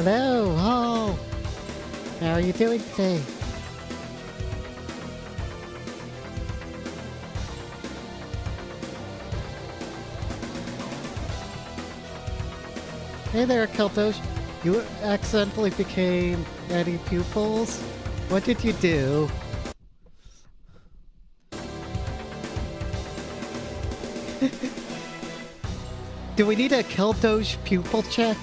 Hello, oh, how are you doing today? Hey there, Keltosh. You accidentally became Eddie Pupils? What did you do? Do we need a Keltosh pupil check?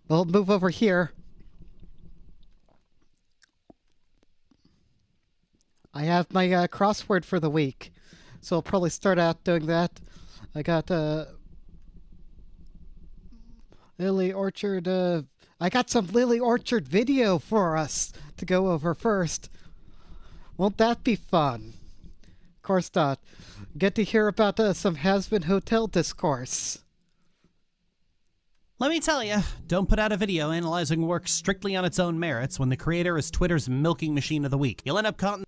We'll move over here. I have my crossword for the week, so I'll probably start out doing that. I got Lily Orchard. I got some Lily Orchard video for us to go over first. Won't that be fun? Of course not. Get to hear about some has-been hotel discourse. Let me tell you, don't put out a video analyzing work strictly on its own merits when the creator is Twitter's milking machine of the week. You'll end up caught in...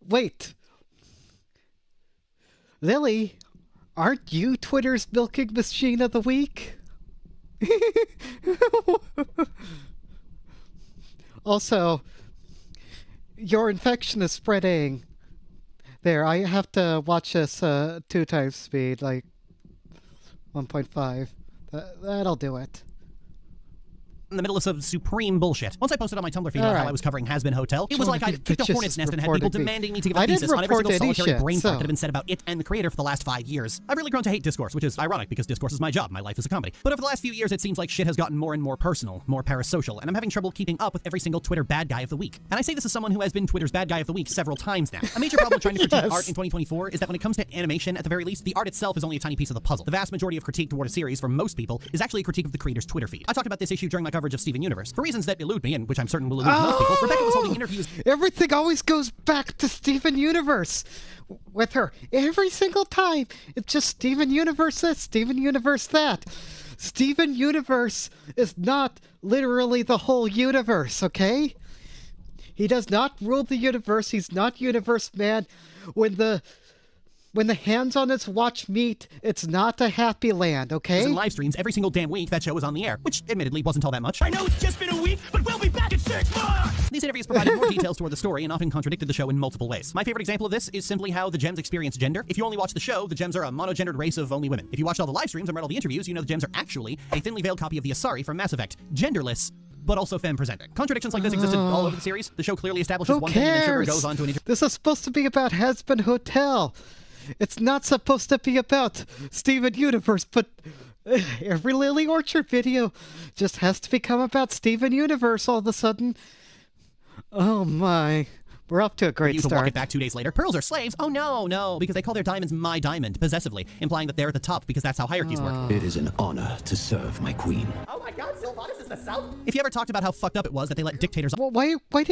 Wait. Lily, aren't you Twitter's milking machine of the week? Also, your infection is spreading. There, I have to watch this 2 times speed, like 1.5. That'll do it. in the middle of some supreme bullshit. Once I posted on my Tumblr feed about how I was covering Has Been Hotel, it was like I'd kicked a hornet's nest and had people demanding me to give a thesis on every single solitary brain fart that had been said about it and the creator for the last 5 years. I've really grown to hate discourse, which is ironic because discourse is my job. My life is a comedy. But over the last few years, it seems like shit has gotten more and more personal, more parasocial, and I'm having trouble keeping up with every single Twitter bad guy of the week. And I say this as someone who has been Twitter's bad guy of the week several times now. A major problem with trying to critique art in 2024 is that when it comes to animation, at the very least, the art itself is only a tiny piece of the puzzle. The vast majority of critique toward a series, for most people, is actually a critique of the creator's Twitter feed. I talked about this issue during my coverage of Steven Universe. For reasons that elude me, and which I'm certain will elude most people, Rebecca was holding interviews. Everything always goes back to Steven Universe with her. Every single time. It's just Steven Universe this, Steven Universe that. Steven Universe is not literally the whole universe, okay? He does not rule the universe. He's not Universe Man. When the hands on his watch meet, it's not a happy land, okay? In live streams every single damn week that show was on the air, which admittedly wasn't all that much. I know it's just been a week, but we'll be back in 6 months! These interviews provided more details toward the story and often contradicted the show in multiple ways. My favorite example of this is simply how the Gems experience gender. If you only watch the show, the Gems are a monogendered race of only women. If you watched all the live streams and read all the interviews, you know the Gems are actually a thinly veiled copy of the Asari from Mass Effect. Genderless, but also femme-presenting. Contradictions like this existed all over the series. The show clearly establishes one thing and then sugar goes on to an This is supposed to be about Has Been Hotel. It's not supposed to be about Steven Universe, but every Lily Orchard video just has to become about Steven Universe all of a sudden. Oh my. We're off to a great start. Walk it back 2 days later. Pearls are slaves? Oh no, because they call their diamonds my diamond, possessively, implying that they're at the top because that's how hierarchies work. It is an honor to serve my queen. Oh my god, Sylvanas is the South? If you ever talked about how fucked up it was that they let dictators... Well, why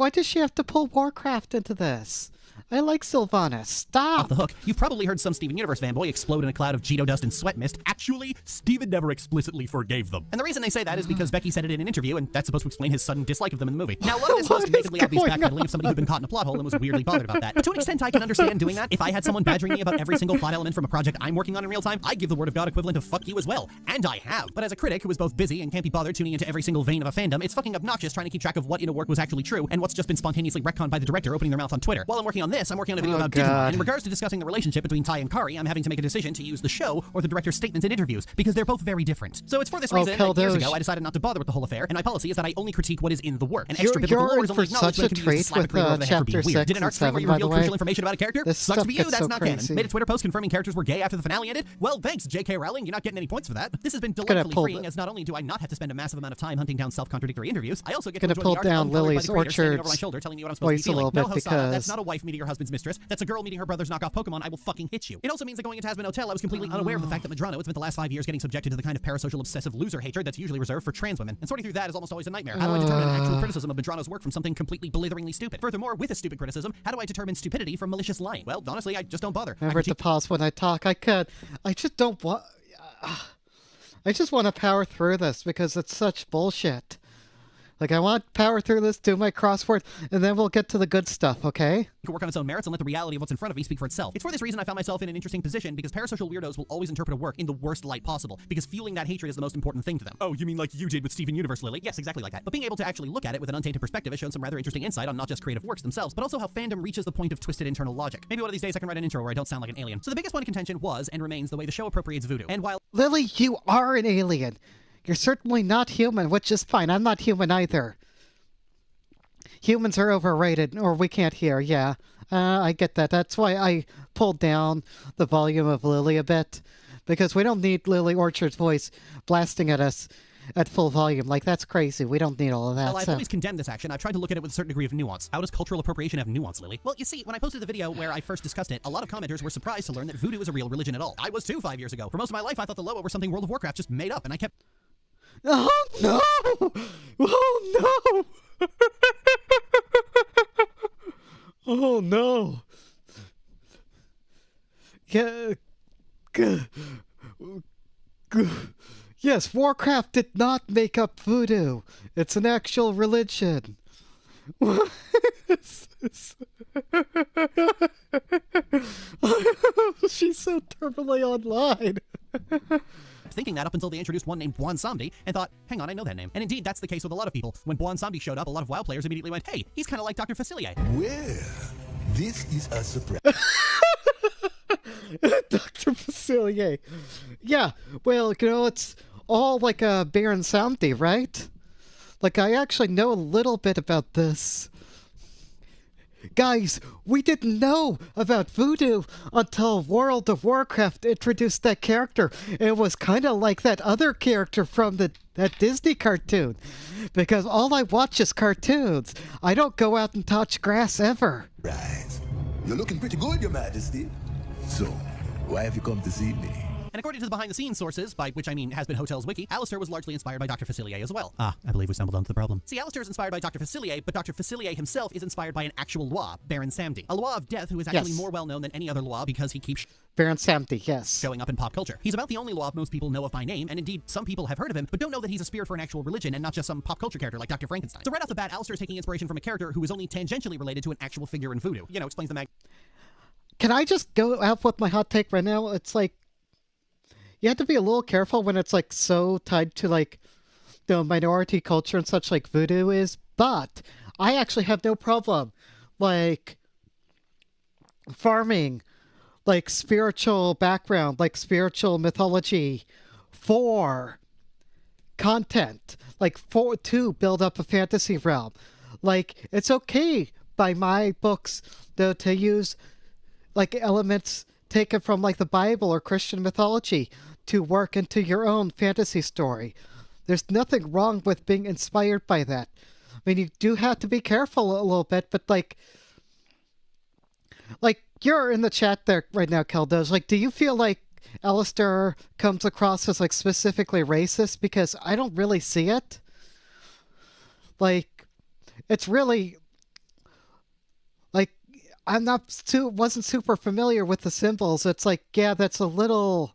does she have to pull Warcraft into this? I like Sylvanas. Stop! Off the hook. You've probably heard some Steven Universe fanboy explode in a cloud of Cheeto dust and sweat mist. Actually, Steven never explicitly forgave them. And the reason they say that is because Becky said it in an interview, and that's supposed to explain his sudden dislike of them in the movie. Now, a lot of this was nakedly obvious backpedaling of somebody who'd been caught in a plot hole and was weirdly bothered about that. But to an extent, I can understand doing that. If I had someone badgering me about every single plot element from a project I'm working on in real time, I'd give the word of God equivalent of fuck you as well. And I have. But as a critic who is both busy and can't be bothered tuning into every single vein of a fandom, it's fucking obnoxious trying to keep track of what in a work was actually true and what's just been spontaneously retconned by the director opening their mouth on Twitter. While I'm working on this, I'm working on a video about Digimon. And in regards to discussing the relationship between Tai and Kari, I'm having to make a decision to use the show or the director's statements in interviews, because they're both very different. So it's for this reason that years ago I decided not to bother with the whole affair, and my policy is that I only critique what is in the work. An extra biblical lore is only acknowledged when it can be used to slap a creator over the head for being weird. Did an art stream where you revealed crucial information about a character? This sucks to be you, that's so not crazy. canon. Made a Twitter post confirming characters were gay after the finale ended? Well, thanks, J.K. Rowling, you're not getting any points for that. This has been delightfully freeing, as not only do I not have to spend a massive amount of time hunting down self-contradictory interviews, I also get to enjoy the art down Lily's Orchard's over my shoulder telling me what I'm supposed to be feeling. No, Hosanna, that's not a wife meeting her husband's mistress. That's a girl meeting her brother's knockoff Pokemon. I will fucking hit you. It also means that going into Has Been Hotel, I was completely unaware of the fact that Madrano had spent the last 5 years getting subjected to the kind of parasocial obsessive loser hatred that's usually reserved for trans women. And sorting through that is almost always a nightmare. How do I determine an actual criticism of Madrano's work from something completely blitheringly stupid? Furthermore, with a stupid criticism, how do I determine stupidity from malicious lying? Well, honestly, I just don't bother. Remember to pause when I talk. I just don't want... I just want to power through this because it's such bullshit. Like, I want to power through this, do my crossword, and then we'll get to the good stuff, okay? Can work on its own merits and let the reality of what's in front of me speak for itself. It's for this reason I found myself in an interesting position, because parasocial weirdos will always interpret a work in the worst light possible, because fueling that hatred is the most important thing to them. Oh, you mean like you did with Steven Universe, Lily? Yes, exactly like that. But being able to actually look at it with an untainted perspective has shown some rather interesting insight on not just creative works themselves, but also how fandom reaches the point of twisted internal logic. Maybe one of these days I can write an intro where I don't sound like an alien. So the biggest one in contention was, and remains, the way the show appropriates voodoo. And while Lily, you are an alien. You're certainly not human, which is fine. I'm not human either. Humans are overrated, or we can't hear, yeah. I get that. That's why I pulled down the volume of Lily a bit, because we don't need Lily Orchard's voice blasting at us at full volume. Like, that's crazy. We don't need all of that. Well, I've always condemned this action. I've tried to look at it with a certain degree of nuance. How does cultural appropriation have nuance, Lily? Well, you see, when I posted the video where I first discussed it, a lot of commenters were surprised to learn that voodoo is a real religion at all. I was too 5 years ago. For most of my life, I thought the Loa were something World of Warcraft just made up, and I kept... Oh, no! Oh, no! Oh, no! Yeah... Yes, Warcraft did not make up voodoo. It's an actual religion. She's so terribly online. thinking that up until they introduced one named Bwansamdi and thought, hang on, I know that name. And indeed, that's the case with a lot of people. When Bwansamdi showed up, a lot of WoW players immediately went, hey, he's kind of like Dr. Facilier. Well, this is a surprise. Dr. Facilier. Yeah, well, you know, it's all like a Baron Samdi, right? Like, I actually know a little bit about this. Guys, we didn't know about voodoo until World of Warcraft introduced that character. It was kind of like that other character from that Disney cartoon. Because all I watch is cartoons. I don't go out and touch grass ever. Right. You're looking pretty good, Your Majesty. So, why have you come to see me? And according to the behind-the-scenes sources, by which I mean Has Been Hotels Wiki, Alistair was largely inspired by Dr. Facilier as well. Ah, I believe we stumbled onto the problem. See, Alistair is inspired by Dr. Facilier, but Dr. Facilier himself is inspired by an actual Loa, Baron Samdi. A Loa of Death who is actually more well-known than any other Loa because he keeps Baron Samdi, yes. showing up in pop culture. He's about the only Loa most people know of by name, and indeed, some people have heard of him, but don't know that he's a spirit for an actual religion and not just some pop culture character like Dr. Frankenstein. So right off the bat, Alistair is taking inspiration from a character who is only tangentially related to an actual figure in voodoo. You know, explains the Can I just go out with my hot take right now? It's like, you have to be a little careful when it's like so tied to like the minority culture and such like voodoo is, but I actually have no problem like farming like spiritual background, like spiritual mythology for content, like to build up a fantasy realm. Like, it's okay by my books though to use like elements taken from like the Bible or Christian mythology to work into your own fantasy story. There's nothing wrong with being inspired by that. I mean, you do have to be careful a little bit, but like you're in the chat there right now, Keldos. Like, do you feel like Alistair comes across as like specifically racist? Because I don't really see it. Like, it's really like wasn't super familiar with the symbols. It's like, yeah, that's a little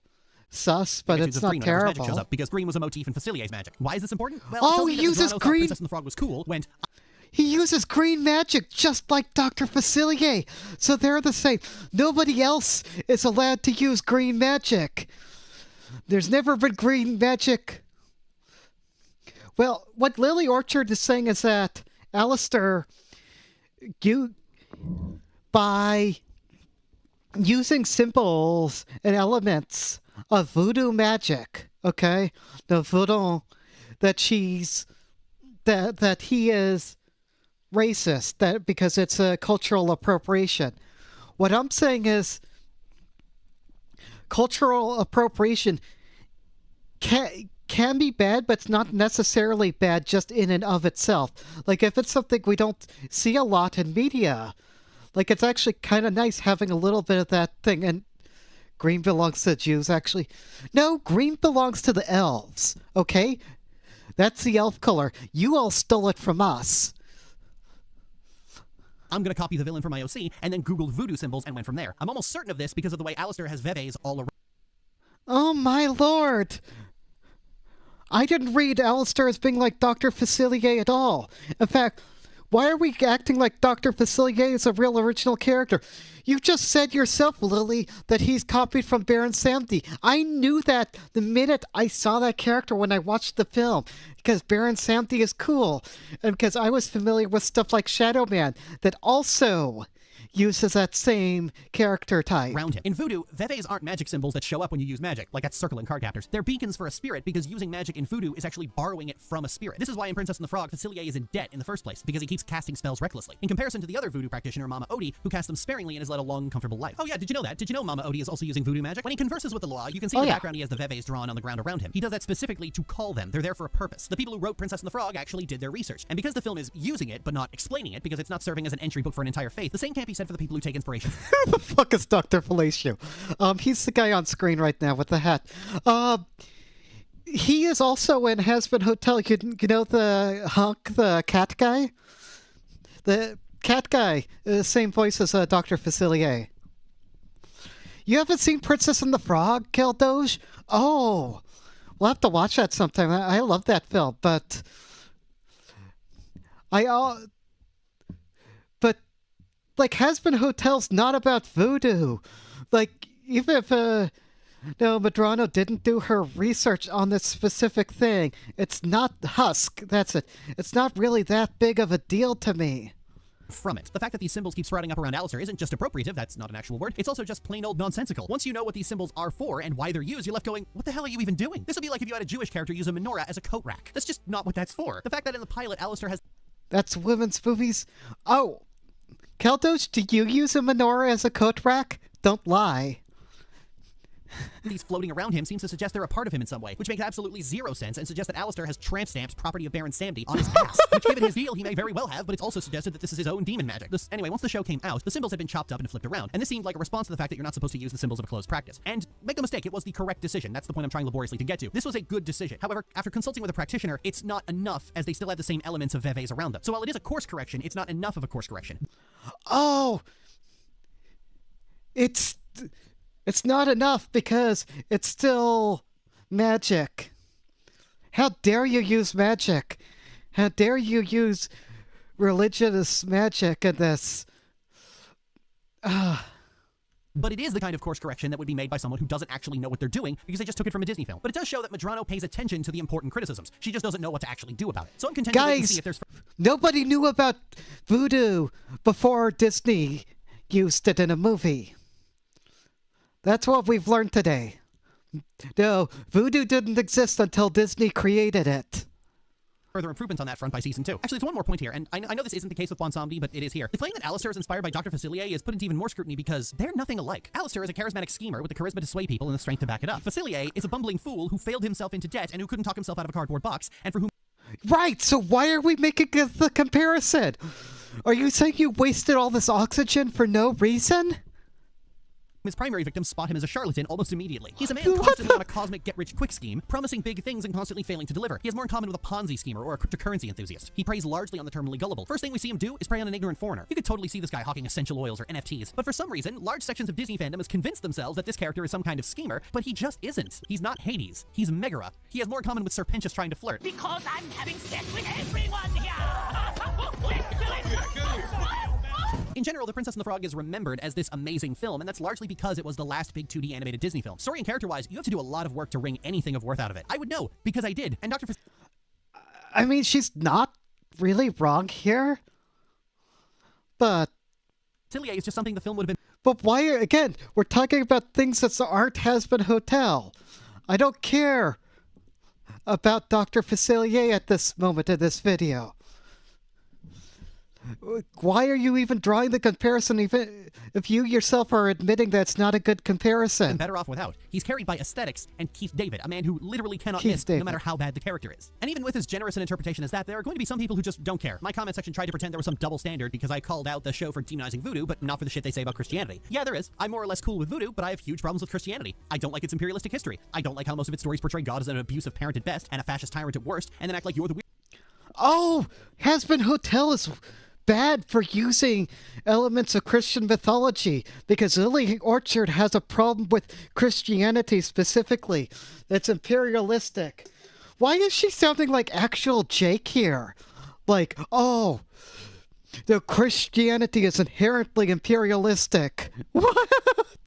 sus, but it's not terrible. Magic shows up because green was a motif in Facilier's magic. Why is this important? Well, oh, he uses green. Princess and the Frog was cool. He uses green magic just like Dr. Facilier, so they're the same. Nobody else is allowed to use green magic. There's never been green magic. Well, what Lily Orchard is saying is that Alistair, by using symbols and elements of voodoo magic, okay, the voodoo, that he is racist, that because it's a cultural appropriation. What I'm saying is cultural appropriation can be bad, but it's not necessarily bad just in and of itself. Like, if it's something we don't see a lot in media, like, it's actually kind of nice having a little bit of that thing. And green belongs to the Jews, actually. No, green belongs to the elves, okay? That's the elf color. You all stole it from us. I'm going to copy the villain from my OC and then Googled voodoo symbols and went from there. I'm almost certain of this because of the way Alistair has veves all around. Oh my lord! I didn't read Alistair as being like Dr. Facilier at all. In fact, why are we acting like Dr. Facilier is a real original character? You just said yourself, Lily, that he's copied from Baron Samedi. I knew that the minute I saw that character when I watched the film, because Baron Samedi is cool, and because I was familiar with stuff like Shadow Man that also uses that same character type. Around him. In voodoo, veves aren't magic symbols that show up when you use magic, like that circle in card captors. They're beacons for a spirit because using magic in voodoo is actually borrowing it from a spirit. This is why in Princess and the Frog, Facilier is in debt in the first place, because he keeps casting spells recklessly. In comparison to the other voodoo practitioner, Mama Odie, who casts them sparingly and has led a long, comfortable life. Oh yeah, did you know that? Did you know Mama Odie is also using voodoo magic? When he converses with the Loa, you can see in the background he has the veves drawn on the ground around him. He does that specifically to call them. They're there for a purpose. The people who wrote Princess and the Frog actually did their research. And because the film is using it, but not explaining it, because it's not serving as an entry book for an entire faith, the same can't be said for the people who take inspiration. Who the fuck is Dr. Fellatio? He's the guy on screen right now with the hat. He is also in Hazbin Hotel. You know the hunk, the cat guy? The cat guy, same voice as Dr. Facilier. You haven't seen Princess and the Frog, Keldoge? Oh, we'll have to watch that sometime. I love that film, but like, Hazbin Hotel's not about voodoo. Like, even if Madrano didn't do her research on this specific thing, it's not Husk. That's it. It's not really that big of a deal to me. From it. The fact that these symbols keep sprouting up around Alistair isn't just appropriative, that's not an actual word, it's also just plain old nonsensical. Once you know what these symbols are for and why they're used, you're left going, what the hell are you even doing? This would be like if you had a Jewish character use a menorah as a coat rack. That's just not what that's for. The fact that in the pilot Alistair has... That's women's movies? Oh, Keldoge, do you use a menorah as a coat rack? Don't lie. These floating around him seems to suggest they're a part of him in some way, which makes absolutely zero sense and suggests that Alistair has tramp stamps property of Baron Samedi on his ass, which given his deal he may very well have, but it's also suggested that this is his own demon magic. Anyway, once the show came out, the symbols had been chopped up and flipped around, and this seemed like a response to the fact that you're not supposed to use the symbols of a closed practice. And make no mistake, it was the correct decision. That's the point I'm trying laboriously to get to. This was a good decision. However, after consulting with a practitioner, it's not enough, as they still have the same elements of veves around them. So while it is a course correction, it's not enough of a course correction. Oh! It's not enough because it's still magic. How dare you use magic? How dare you use religious magic in this? But it is the kind of course correction that would be made by someone who doesn't actually know what they're doing because they just took it from a Disney film. But it does show that Madrano pays attention to the important criticisms. She just doesn't know what to actually do about it. So I'm content to wait and see if there's... Nobody knew about voodoo before Disney used it in a movie. That's what we've learned today. No, voodoo didn't exist until Disney created it. Further improvements on that front by season 2. Actually, there's one more point here, and I know this isn't the case with Bonsombi, but it is here. The claim that Alistair is inspired by Dr. Facilier is put into even more scrutiny because they're nothing alike. Alistair is a charismatic schemer with the charisma to sway people and the strength to back it up. Facilier is a bumbling fool who failed himself into debt and who couldn't talk himself out of a cardboard box, and for whom... Right, so why are we making the comparison? Are you saying you wasted all this oxygen for no reason? His primary victims spot him as a charlatan almost immediately. He's a man constantly on a cosmic get-rich-quick scheme, promising big things and constantly failing to deliver. He has more in common with a Ponzi schemer or a cryptocurrency enthusiast. He preys largely on the terminally gullible. First thing we see him do is prey on an ignorant foreigner. You could totally see this guy hawking essential oils or NFTs, but for some reason, large sections of Disney fandom has convinced themselves that this character is some kind of schemer, but he just isn't. He's not Hades. He's Megara. He has more in common with Serpentius trying to flirt. Because I'm having sex with everyone here! In general, The Princess and the Frog is remembered as this amazing film, and that's largely because it was the last big 2D animated Disney film. Story and character-wise, you have to do a lot of work to wring anything of worth out of it. I would know, because I did. And Dr. I mean, she's not really wrong here, but... Facilier is just something the film would have been... But why, again, we're talking about things that aren't Hazbin Hotel. I don't care about Dr. Facilier at this moment in this video. Why are you even drawing the comparison even if you yourself are admitting that's not a good comparison? Better off without. He's carried by aesthetics and Keith David, a man who literally cannot miss no matter how bad the character is. And even with as generous an interpretation as that, there are going to be some people who just don't care. My comment section tried to pretend there was some double standard because I called out the show for demonizing voodoo, but not for the shit they say about Christianity. Yeah, there is. I'm more or less cool with voodoo, but I have huge problems with Christianity. I don't like its imperialistic history. I don't like how most of its stories portray God as an abusive parent at best and a fascist tyrant at worst, and then act like you're the weird... Oh! Hazbin Hotel is bad for using elements of Christian mythology because Lily Orchard has a problem with Christianity specifically. That's imperialistic. Why is she sounding like actual Jake here? Like, oh, the Christianity is inherently imperialistic. What?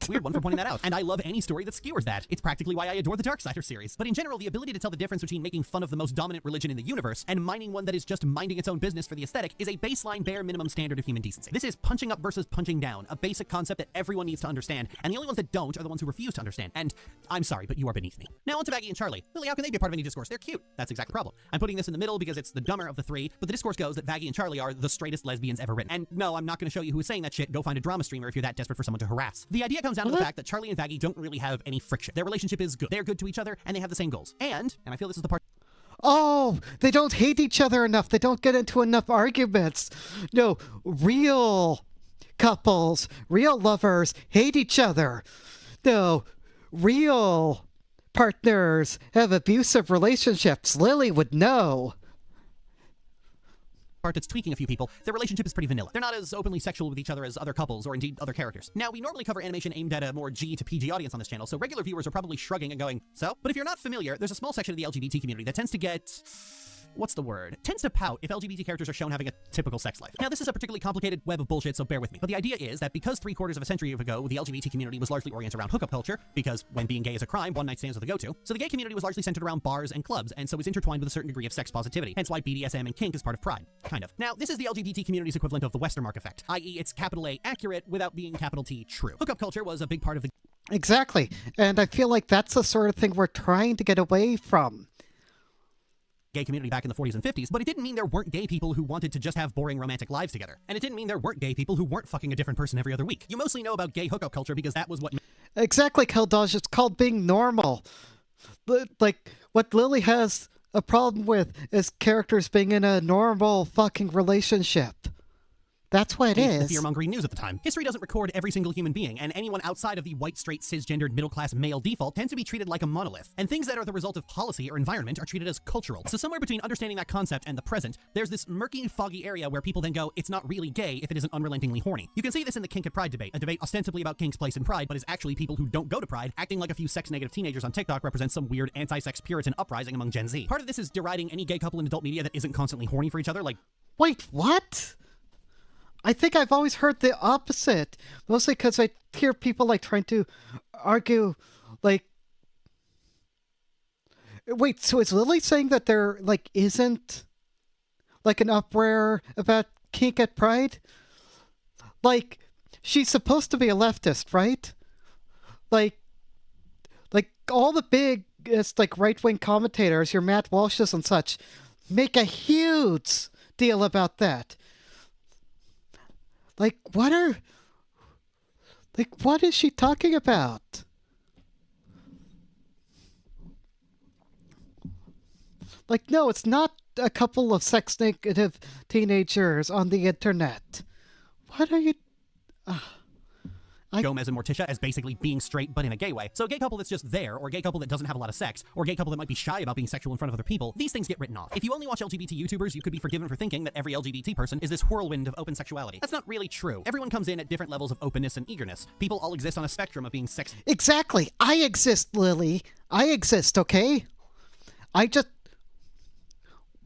Weird one for pointing that out. And I love any story that skewers that. It's practically why I adore the Darksider series. But in general, the ability to tell the difference between making fun of the most dominant religion in the universe and mining one that is just minding its own business for the aesthetic is a baseline bare minimum standard of human decency. This is punching up versus punching down, a basic concept that everyone needs to understand, and the only ones that don't are the ones who refuse to understand. And I'm sorry, but you are beneath me. Now on to Baggy and Charlie. Lily, how can they be a part of any discourse? They're cute. That's exactly the problem. I'm putting this in the middle because it's the dumber of the three, but the discourse goes that Baggy and Charlie are the straightest lesbians ever written. And no, I'm not going to show you who is saying that shit. Go find a drama streamer if you're that desperate for someone to harass. The idea comes down to the fact that Charlie and Baggy don't really have any friction. Their relationship is good. They're good to each other, and they have the same goals. And I feel this is the part. Oh, they don't hate each other enough. They don't get into enough arguments. No, real couples, real lovers hate each other. No, real partners have abusive relationships. Lily would know. Part that's tweaking a few people, their relationship is pretty vanilla. They're not as openly sexual with each other as other couples or indeed other characters. Now, we normally cover animation aimed at a more G to PG audience on this channel, so regular viewers are probably shrugging and going, so? But if you're not familiar, there's a small section of the LGBT community that tends to get... what's the word? Tends to pout if LGBT characters are shown having a typical sex life. Now, this is a particularly complicated web of bullshit, so bear with me. But the idea is that because 3/4 of a century ago, the LGBT community was largely oriented around hookup culture, because when being gay is a crime, one-night stands are the go-to, so the gay community was largely centered around bars and clubs, and so is intertwined with a certain degree of sex positivity, hence why BDSM and kink is part of Pride. Kind of. Now, this is the LGBT community's equivalent of the Westermark effect, i.e. it's capital A accurate without being capital T true. Hookup culture was a big part of the... Exactly. And I feel like that's the sort of thing we're trying to get away from. Gay community back in the 40s and 50s, but it didn't mean there weren't gay people who wanted to just have boring romantic lives together. And it didn't mean there weren't gay people who weren't fucking a different person every other week. You mostly know about gay hookup culture because that was what... Exactly, Keldaj. It's called being normal. Like, what Lily has a problem with is characters being in a normal fucking relationship. That's what it is. The fear-mongering news at the time. History doesn't record every single human being, and anyone outside of the white, straight, cisgendered, middle-class male default tends to be treated like a monolith. And things that are the result of policy or environment are treated as cultural. So somewhere between understanding that concept and the present, there's this murky, foggy area where people then go, it's not really gay if it isn't unrelentingly horny. You can see this in the kink at Pride debate, a debate ostensibly about kink's place in Pride, but is actually people who don't go to Pride acting like a few sex-negative teenagers on TikTok represent some weird anti-sex Puritan uprising among Gen Z. Part of this is deriding any gay couple in adult media that isn't constantly horny for each other, like... Wait, what? I think I've always heard the opposite, mostly because I hear people like trying to argue, like, wait, so is Lily saying that there like isn't like an uproar about kink at Pride? Like, she's supposed to be a leftist, right? Like all the big like right-wing commentators, your Matt Walsh's and such, make a huge deal about that. Like, what is she talking about? Like, no, it's not a couple of sex-negative teenagers on the internet. What are you... Gomez and Morticia as basically being straight but in a gay way. So a gay couple that's just there, or a gay couple that doesn't have a lot of sex, or a gay couple that might be shy about being sexual in front of other people, these things get written off. If you only watch LGBT YouTubers, you could be forgiven for thinking that every LGBT person is this whirlwind of open sexuality. That's not really true. Everyone comes in at different levels of openness and eagerness. People all exist on a spectrum of being sex... Exactly! I exist, Lily! I exist, okay? I just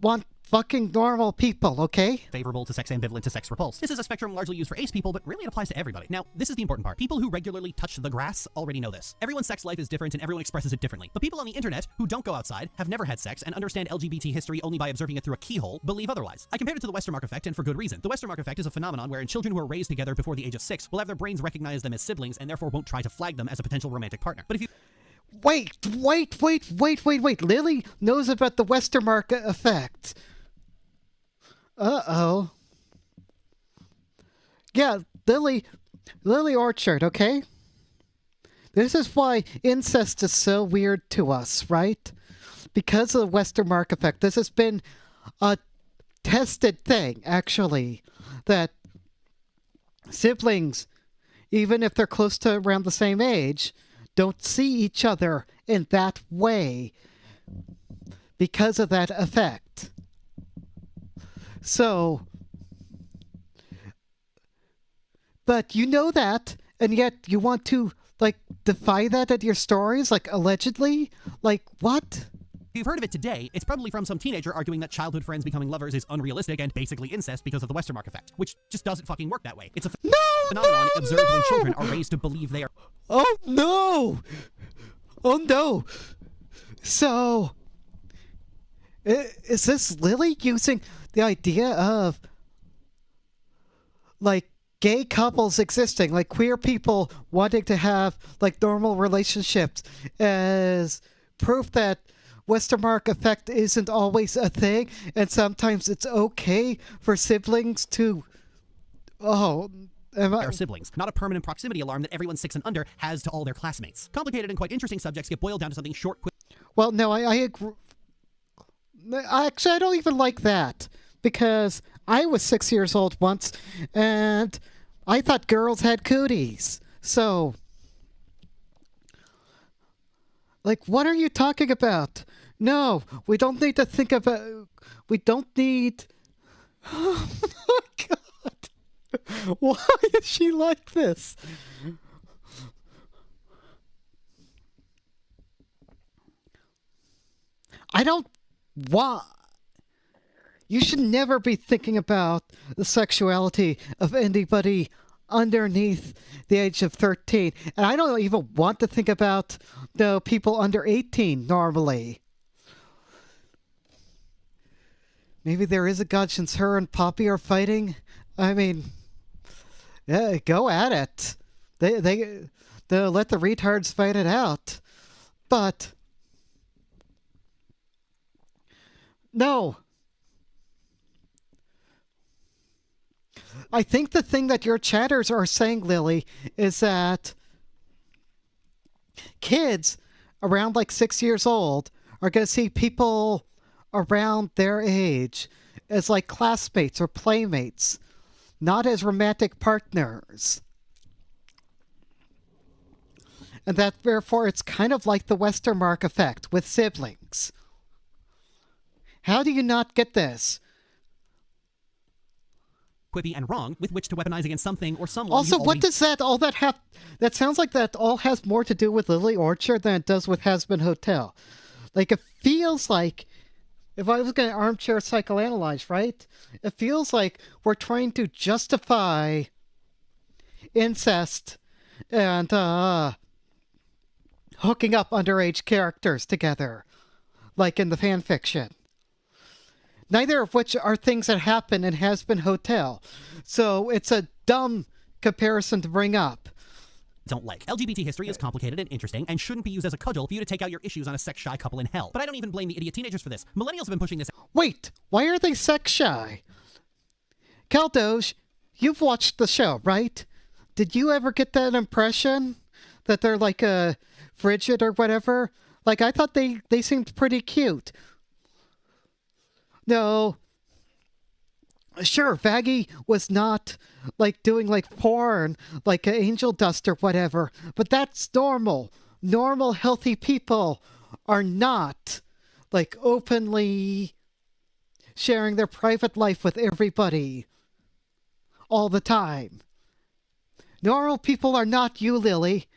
want fucking normal people, okay? Favorable to sex ambivalent to sex repulsed. This is a spectrum largely used for ace people, but really it applies to everybody. Now, this is the important part. People who regularly touch the grass already know this. Everyone's sex life is different and everyone expresses it differently. But people on the internet who don't go outside, have never had sex, and understand LGBT history only by observing it through a keyhole, believe otherwise. I compared it to the Westermark effect, and for good reason. The Westermark effect is a phenomenon wherein children who are raised together before the age of 6 will have their brains recognize them as siblings and therefore won't try to flag them as a potential romantic partner. But if you... Wait! Lily knows about the Westermark effect. Uh-oh. Yeah, Lily Orchard, okay? This is why incest is so weird to us, right? Because of the Westermark effect. This has been a tested thing, actually, that siblings, even if they're close to around the same age, don't see each other in that way because of that effect. So, but you know that, and yet you want to, like, defy that at your stories, like, allegedly? Like, what? you've heard of it today, it's probably from some teenager arguing that childhood friends becoming lovers is unrealistic and basically incest because of the Westermark effect, which just doesn't fucking work that way. It's a phenomenon observed when children are raised to believe they are. Oh no! Oh no! So, is this Lily using the idea of, like, gay couples existing, like queer people wanting to have, like, normal relationships as proof that Westermark effect isn't always a thing, and sometimes it's okay for siblings to... Oh... Our siblings, not a permanent proximity alarm that everyone 6 and under has to all their classmates. Complicated and quite interesting subjects get boiled down to something short, quick. Well, no, I agree. Actually, I don't even like that, because I was 6 years old once, and I thought girls had cooties. So, like, what are you talking about? No, we don't need to think about... We don't need... Oh my God. Why is she like this? I don't want... You should never be thinking about the sexuality of anybody underneath the age of 13. And I don't even want to think about the people under 18 normally. Maybe there is a God since her and Poppy are fighting. I mean, yeah, go at it. They let the retards fight it out. But no. I think the thing that your chatters are saying, Lily, is that kids around like 6 years old are going to see people around their age as like classmates or playmates, not as romantic partners. And that therefore it's kind of like the Westermark effect with siblings. How do you not get this? Quippy and wrong with which to weaponize against something or someone. Also, what does that all that have? That sounds like that all has more to do with Lily Orchard than it does with Has Been Hotel. Like, it feels like, if I was going to armchair psychoanalyze, right? It feels like we're trying to justify incest and hooking up underage characters together, like in the fan fiction. Neither of which are things that happen in Has Been Hotel. So it's a dumb comparison to bring up. Don't like. LGBT history is complicated and interesting and shouldn't be used as a cudgel for you to take out your issues on a sex-shy couple in hell. But I don't even blame the idiot teenagers for this. Millennials have been pushing this. Wait, why are they sex-shy? Caldoge, you've watched the show, right? Did you ever get that impression that they're like frigid or whatever? Like, I thought they seemed pretty cute. No. Sure, Vaggie was not, like, doing, like, porn, like angel dust or whatever, but that's normal. Normal, healthy people are not, like, openly sharing their private life with everybody all the time. Normal people are not you, Lily.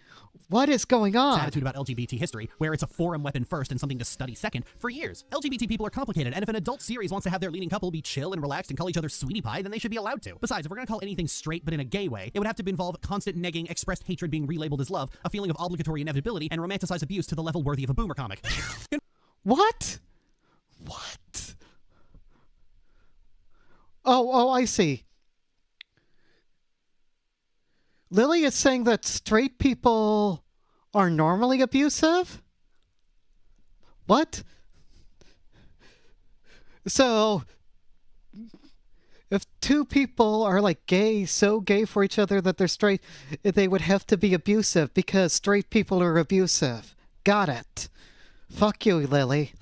What is going on? Attitude about LGBT history, where it's a forum weapon first and something to study second, for years. LGBT people are complicated, and if an adult series wants to have their leading couple be chill and relaxed and call each other sweetie pie, then they should be allowed to. Besides, if we're gonna call anything straight but in a gay way, it would have to involve constant negging, expressed hatred being relabeled as love, a feeling of obligatory inevitability, and romanticize abuse to the level worthy of a boomer comic. What? What? Oh, I see. Lily is saying that straight people are normally abusive? What? So, if two people are like gay, so gay for each other that they're straight, they would have to be abusive because straight people are abusive. Got it. Fuck you, Lily.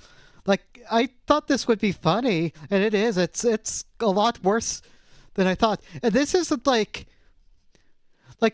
Like, I thought this would be funny, and it is. It's a lot worse than I thought. And this isn't like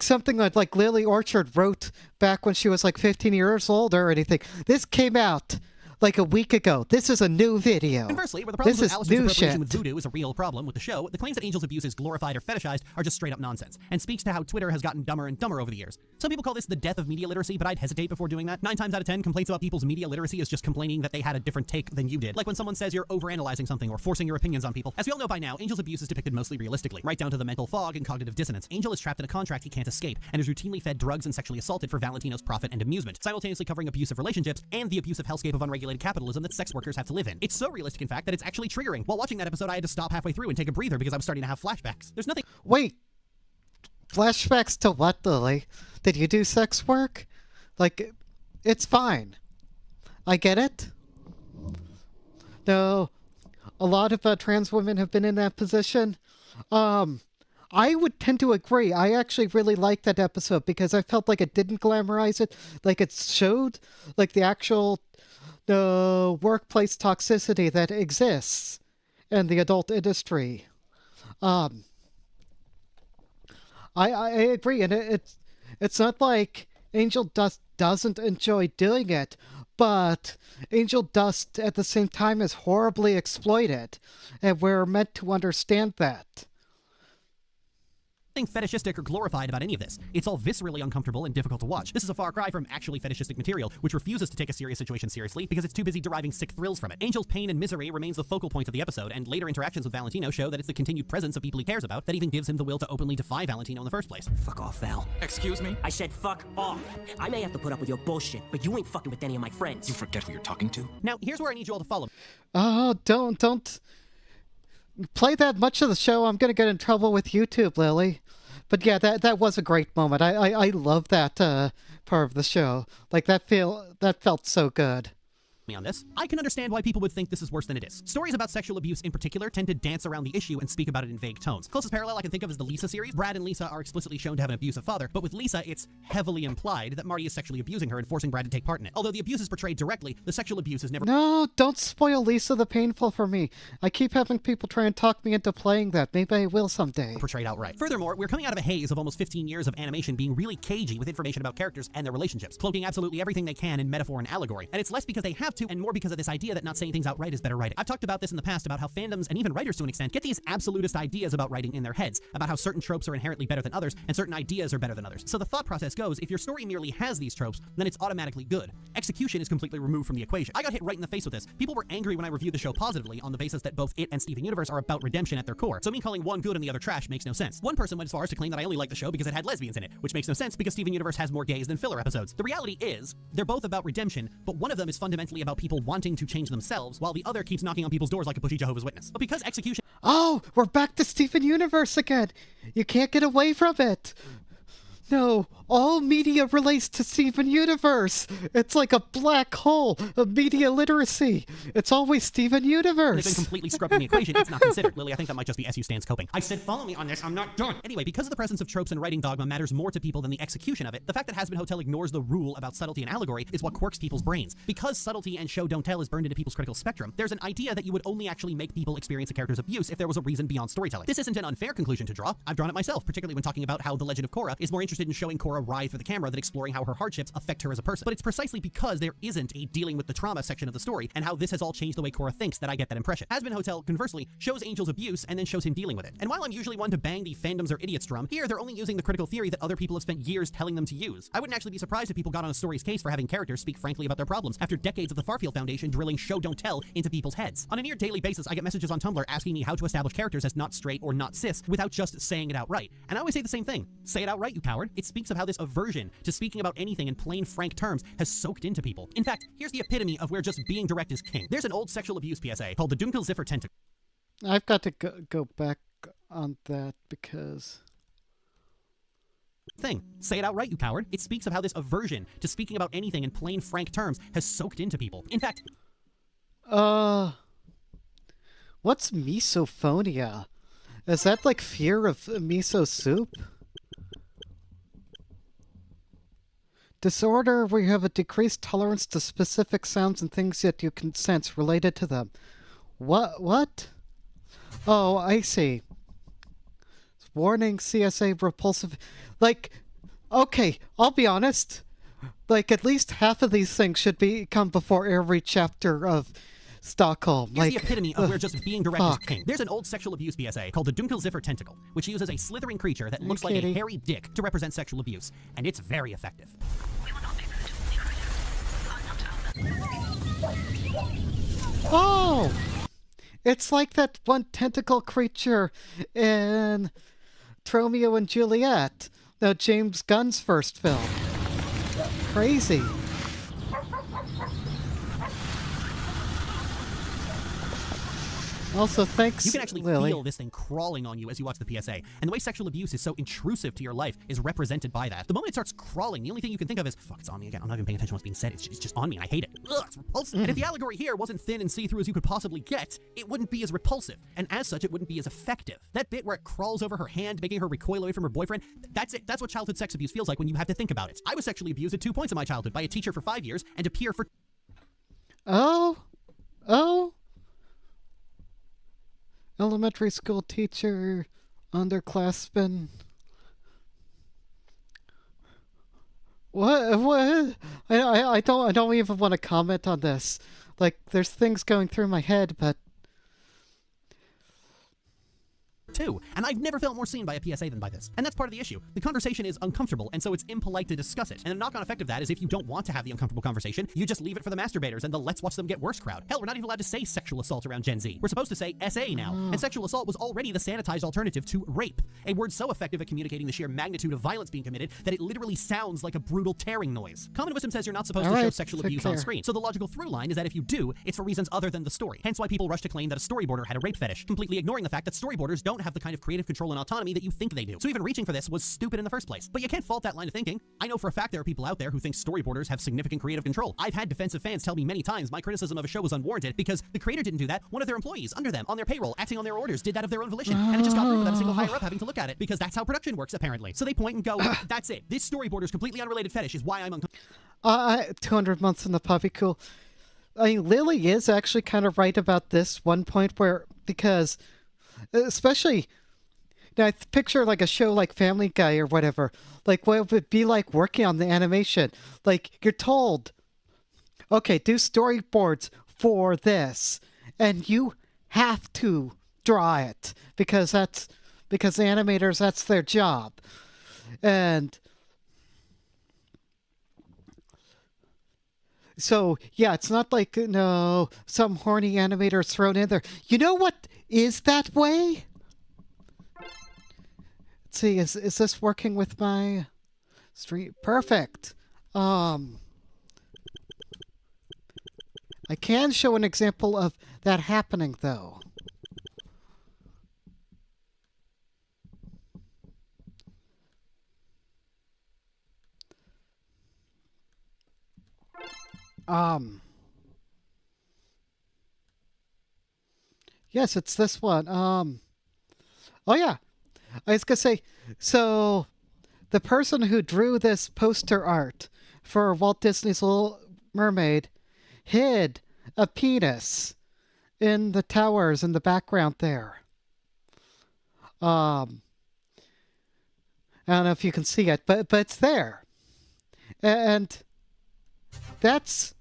something that like Lily Orchard wrote back when she was like 15 years old or anything. This came out like a week ago. This is a new video. Conversely, where the problems This with is Alistair's new appropriation shit. with voodoo is a real problem with the show, the claims that Angel's abuse is glorified or fetishized are just straight up nonsense, and speaks to how Twitter has gotten dumber and dumber over the years. Some people call this the death of media literacy, but I'd hesitate before doing that. 9 times out of 10, complaints about people's media literacy is just complaining that they had a different take than you did. Like when someone says you're overanalyzing something or forcing your opinions on people. As we all know by now, Angel's abuse is depicted mostly realistically, right down to the mental fog and cognitive dissonance. Angel is trapped in a contract he can't escape, and is routinely fed drugs and sexually assaulted for Valentino's profit and amusement, simultaneously covering abusive relationships and the abusive hellscape of unregulated capitalism that sex workers have to live in. It's so realistic, in fact, that it's actually triggering. While watching that episode, I had to stop halfway through and take a breather because I was starting to have flashbacks. There's nothing— Wait, flashbacks to what, Lily? Did you do sex work? Like, it's fine. I get it. No, a lot of trans women have been in that position. I would tend to agree. I actually really liked that episode because I felt like it didn't glamorize it. Like, it showed, like, the actual workplace toxicity that exists in the adult industry. I agree, and it's not like Angel doesn't enjoy doing it, but Angel Dust at the same time is horribly exploited, and we're meant to understand that. fetishistic or glorified about any of this. It's all viscerally uncomfortable and difficult to watch. This is a far cry from actually fetishistic material, which refuses to take a serious situation seriously because it's too busy deriving sick thrills from it. Angel's pain and misery remains the focal point of the episode, and later interactions with Valentino show that it's the continued presence of people he cares about that even gives him the will to openly defy Valentino in the first place. Fuck off, Val. Excuse me? I said fuck off. I may have to put up with your bullshit, but you ain't fucking with any of my friends. You forget who you're talking to? Now, here's where I need you all to follow me. Oh, don't play that much of the show. I'm gonna get in trouble with YouTube, Lily. But yeah, that was a great moment. I love that part of the show. Like that felt so good. On this, I can understand why people would think this is worse than it is. Stories about sexual abuse in particular tend to dance around the issue and speak about it in vague tones. Closest parallel I can think of is the Lisa series. Brad and Lisa are explicitly shown to have an abusive father, but with Lisa, it's heavily implied that Marty is sexually abusing her and forcing Brad to take part in it. Although the abuse is portrayed directly, the sexual abuse is never— No, don't spoil Lisa the Painful for me. I keep having people try and talk me into playing that. Maybe I will someday. portrayed outright. Furthermore, we're coming out of a haze of almost 15 years of animation being really cagey with information about characters and their relationships, cloaking absolutely everything they can in metaphor and allegory. And it's less because they have to and more because of this idea that not saying things outright is better writing. I've talked about this in the past about how fandoms and even writers to an extent get these absolutist ideas about writing in their heads, about how certain tropes are inherently better than others and certain ideas are better than others. So the thought process goes, if your story merely has these tropes, then it's automatically good. Execution is completely removed from the equation. I got hit right in the face with this. People were angry when I reviewed the show positively on the basis that both it and Steven Universe are about redemption at their core. So me calling one good and the other trash makes no sense. One person went as far as to claim that I only like the show because it had lesbians in it, which makes no sense because Steven Universe has more gays than filler episodes. The reality is, they're both about redemption, but one of them is fundamentally about people wanting to change themselves, while the other keeps knocking on people's doors like a pushy Jehovah's Witness. But because execution— Oh, we're back to Steven Universe again. You can't get away from it. No, all media relates to Steven Universe. It's like a black hole of media literacy. It's always Steven Universe. They've been completely scrubbed from the equation. It's not considered. Lily, I think that might just be SU Stans coping. I said follow me on this. I'm not done. Anyway, because of the presence of tropes and writing dogma matters more to people than the execution of it, the fact that Has Been Hotel ignores the rule about subtlety and allegory is what quirks people's brains. Because subtlety and show don't tell is burned into people's critical spectrum, there's an idea that you would only actually make people experience a character's abuse if there was a reason beyond storytelling. This isn't an unfair conclusion to draw. I've drawn it myself, particularly when talking about how The Legend of Korra is more interested in showing Korra writhe for the camera than exploring how her hardships affect her as a person. But it's precisely because there isn't a dealing with the trauma section of the story and how this has all changed the way Korra thinks that I get that impression. Has Been Hotel, conversely, shows Angel's abuse and then shows him dealing with it. And while I'm usually one to bang the fandoms or idiots drum, here they're only using the critical theory that other people have spent years telling them to use. I wouldn't actually be surprised if people got on a story's case for having characters speak frankly about their problems after decades of the Farfield Foundation drilling show don't tell into people's heads. On a near daily basis, I get messages on Tumblr asking me how to establish characters as not straight or not cis without just saying it outright. And I always say the same thing. Say it outright, you coward. It speaks of how this aversion to speaking about anything in plain, frank terms has soaked into people. In fact, here's the epitome of where just being direct is king. There's an old sexual abuse PSA called the Dunkel Ziffer Tentacle. I've got to go back on that because... Thing. Say it outright, you coward. It speaks of how this aversion to speaking about anything in plain, frank terms has soaked into people. In fact... What's misophonia? Is that like fear of miso soup? Disorder where you have a decreased tolerance to specific sounds and things that you can sense related to them. What? Oh, I see. Warning, CSA repulsive. Like, okay, I'll be honest. Like, at least half of these things should come before every chapter of Stockholm. Here's Like, the epitome of where just being direct is fuck. king. There's an old sexual abuse PSA called the Dunkelziffer Tentacle, which uses a slithering creature that looks like a kidding. hairy dick to represent sexual abuse, and it's very effective. Oh! It's like that one tentacle creature in Romeo and Juliet, James Gunn's first film. Crazy. Also, thanks, You can actually Lily. feel this thing crawling on you as you watch the PSA, and the way sexual abuse is so intrusive to your life is represented by that. The moment it starts crawling, the only thing you can think of is, fuck, it's on me again. I'm not even paying attention to what's being said. It's just on me, and I hate it. Ugh, it's repulsive. And if the allegory here wasn't thin and see-through as you could possibly get, it wouldn't be as repulsive, and as such, it wouldn't be as effective. That bit where it crawls over her hand, making her recoil away from her boyfriend, that's it. That's what childhood sex abuse feels like when you have to think about it. I was sexually abused at 2 points in my childhood by a teacher for 5 years and a peer for... Oh? Elementary school teacher, underclassman. What? I don't even want to comment on this. Like, there's things going through my head, but... too, and I've never felt more seen by a PSA than by this. And that's part of the issue. The conversation is uncomfortable, and so it's impolite to discuss it. And the knock-on effect of that is if you don't want to have the uncomfortable conversation, you just leave it for the masturbators and the let's watch them get worse crowd. Hell, we're not even allowed to say sexual assault around Gen Z. We're supposed to say SA now. And sexual assault was already the sanitized alternative to rape, a word so effective at communicating the sheer magnitude of violence being committed that it literally sounds like a brutal tearing noise. Common wisdom says you're not supposed to show sexual abuse on screen, so the logical through line is that if you do, it's for reasons other than the story. Hence why people rush to claim that a storyboarder had a rape fetish, completely ignoring the fact that storyboarders don't have the kind of creative control and autonomy that you think they do. So even reaching for this was stupid in the first place. But you can't fault that line of thinking. I know for a fact there are people out there who think storyboarders have significant creative control. I've had defensive fans tell me many times my criticism of a show was unwarranted because the creator didn't do that. One of their employees under them, on their payroll, acting on their orders, did that of their own volition. And it just got through without a single higher up having to look at it because that's how production works, apparently. So they point and go, that's it. This storyboarder's completely unrelated fetish is why I'm 200 months in the puppy cool. I mean, Lily is actually kind of right about this one point where, because, especially... Now, I picture like a show like Family Guy or whatever. Like, what would it be like working on the animation? Like, you're told, okay, do storyboards for this, and you have to draw it because the animators, that's their job. And so, yeah, it's not like, some horny animator thrown in there. You know what is that way? Let's see, is this working with my stream? Perfect. I can show an example of that happening, though. Yes, it's this one. Oh yeah. I was gonna say, so the person who drew this poster art for Walt Disney's Little Mermaid hid a penis in the towers in the background there. I don't know if you can see it, but it's there. And that's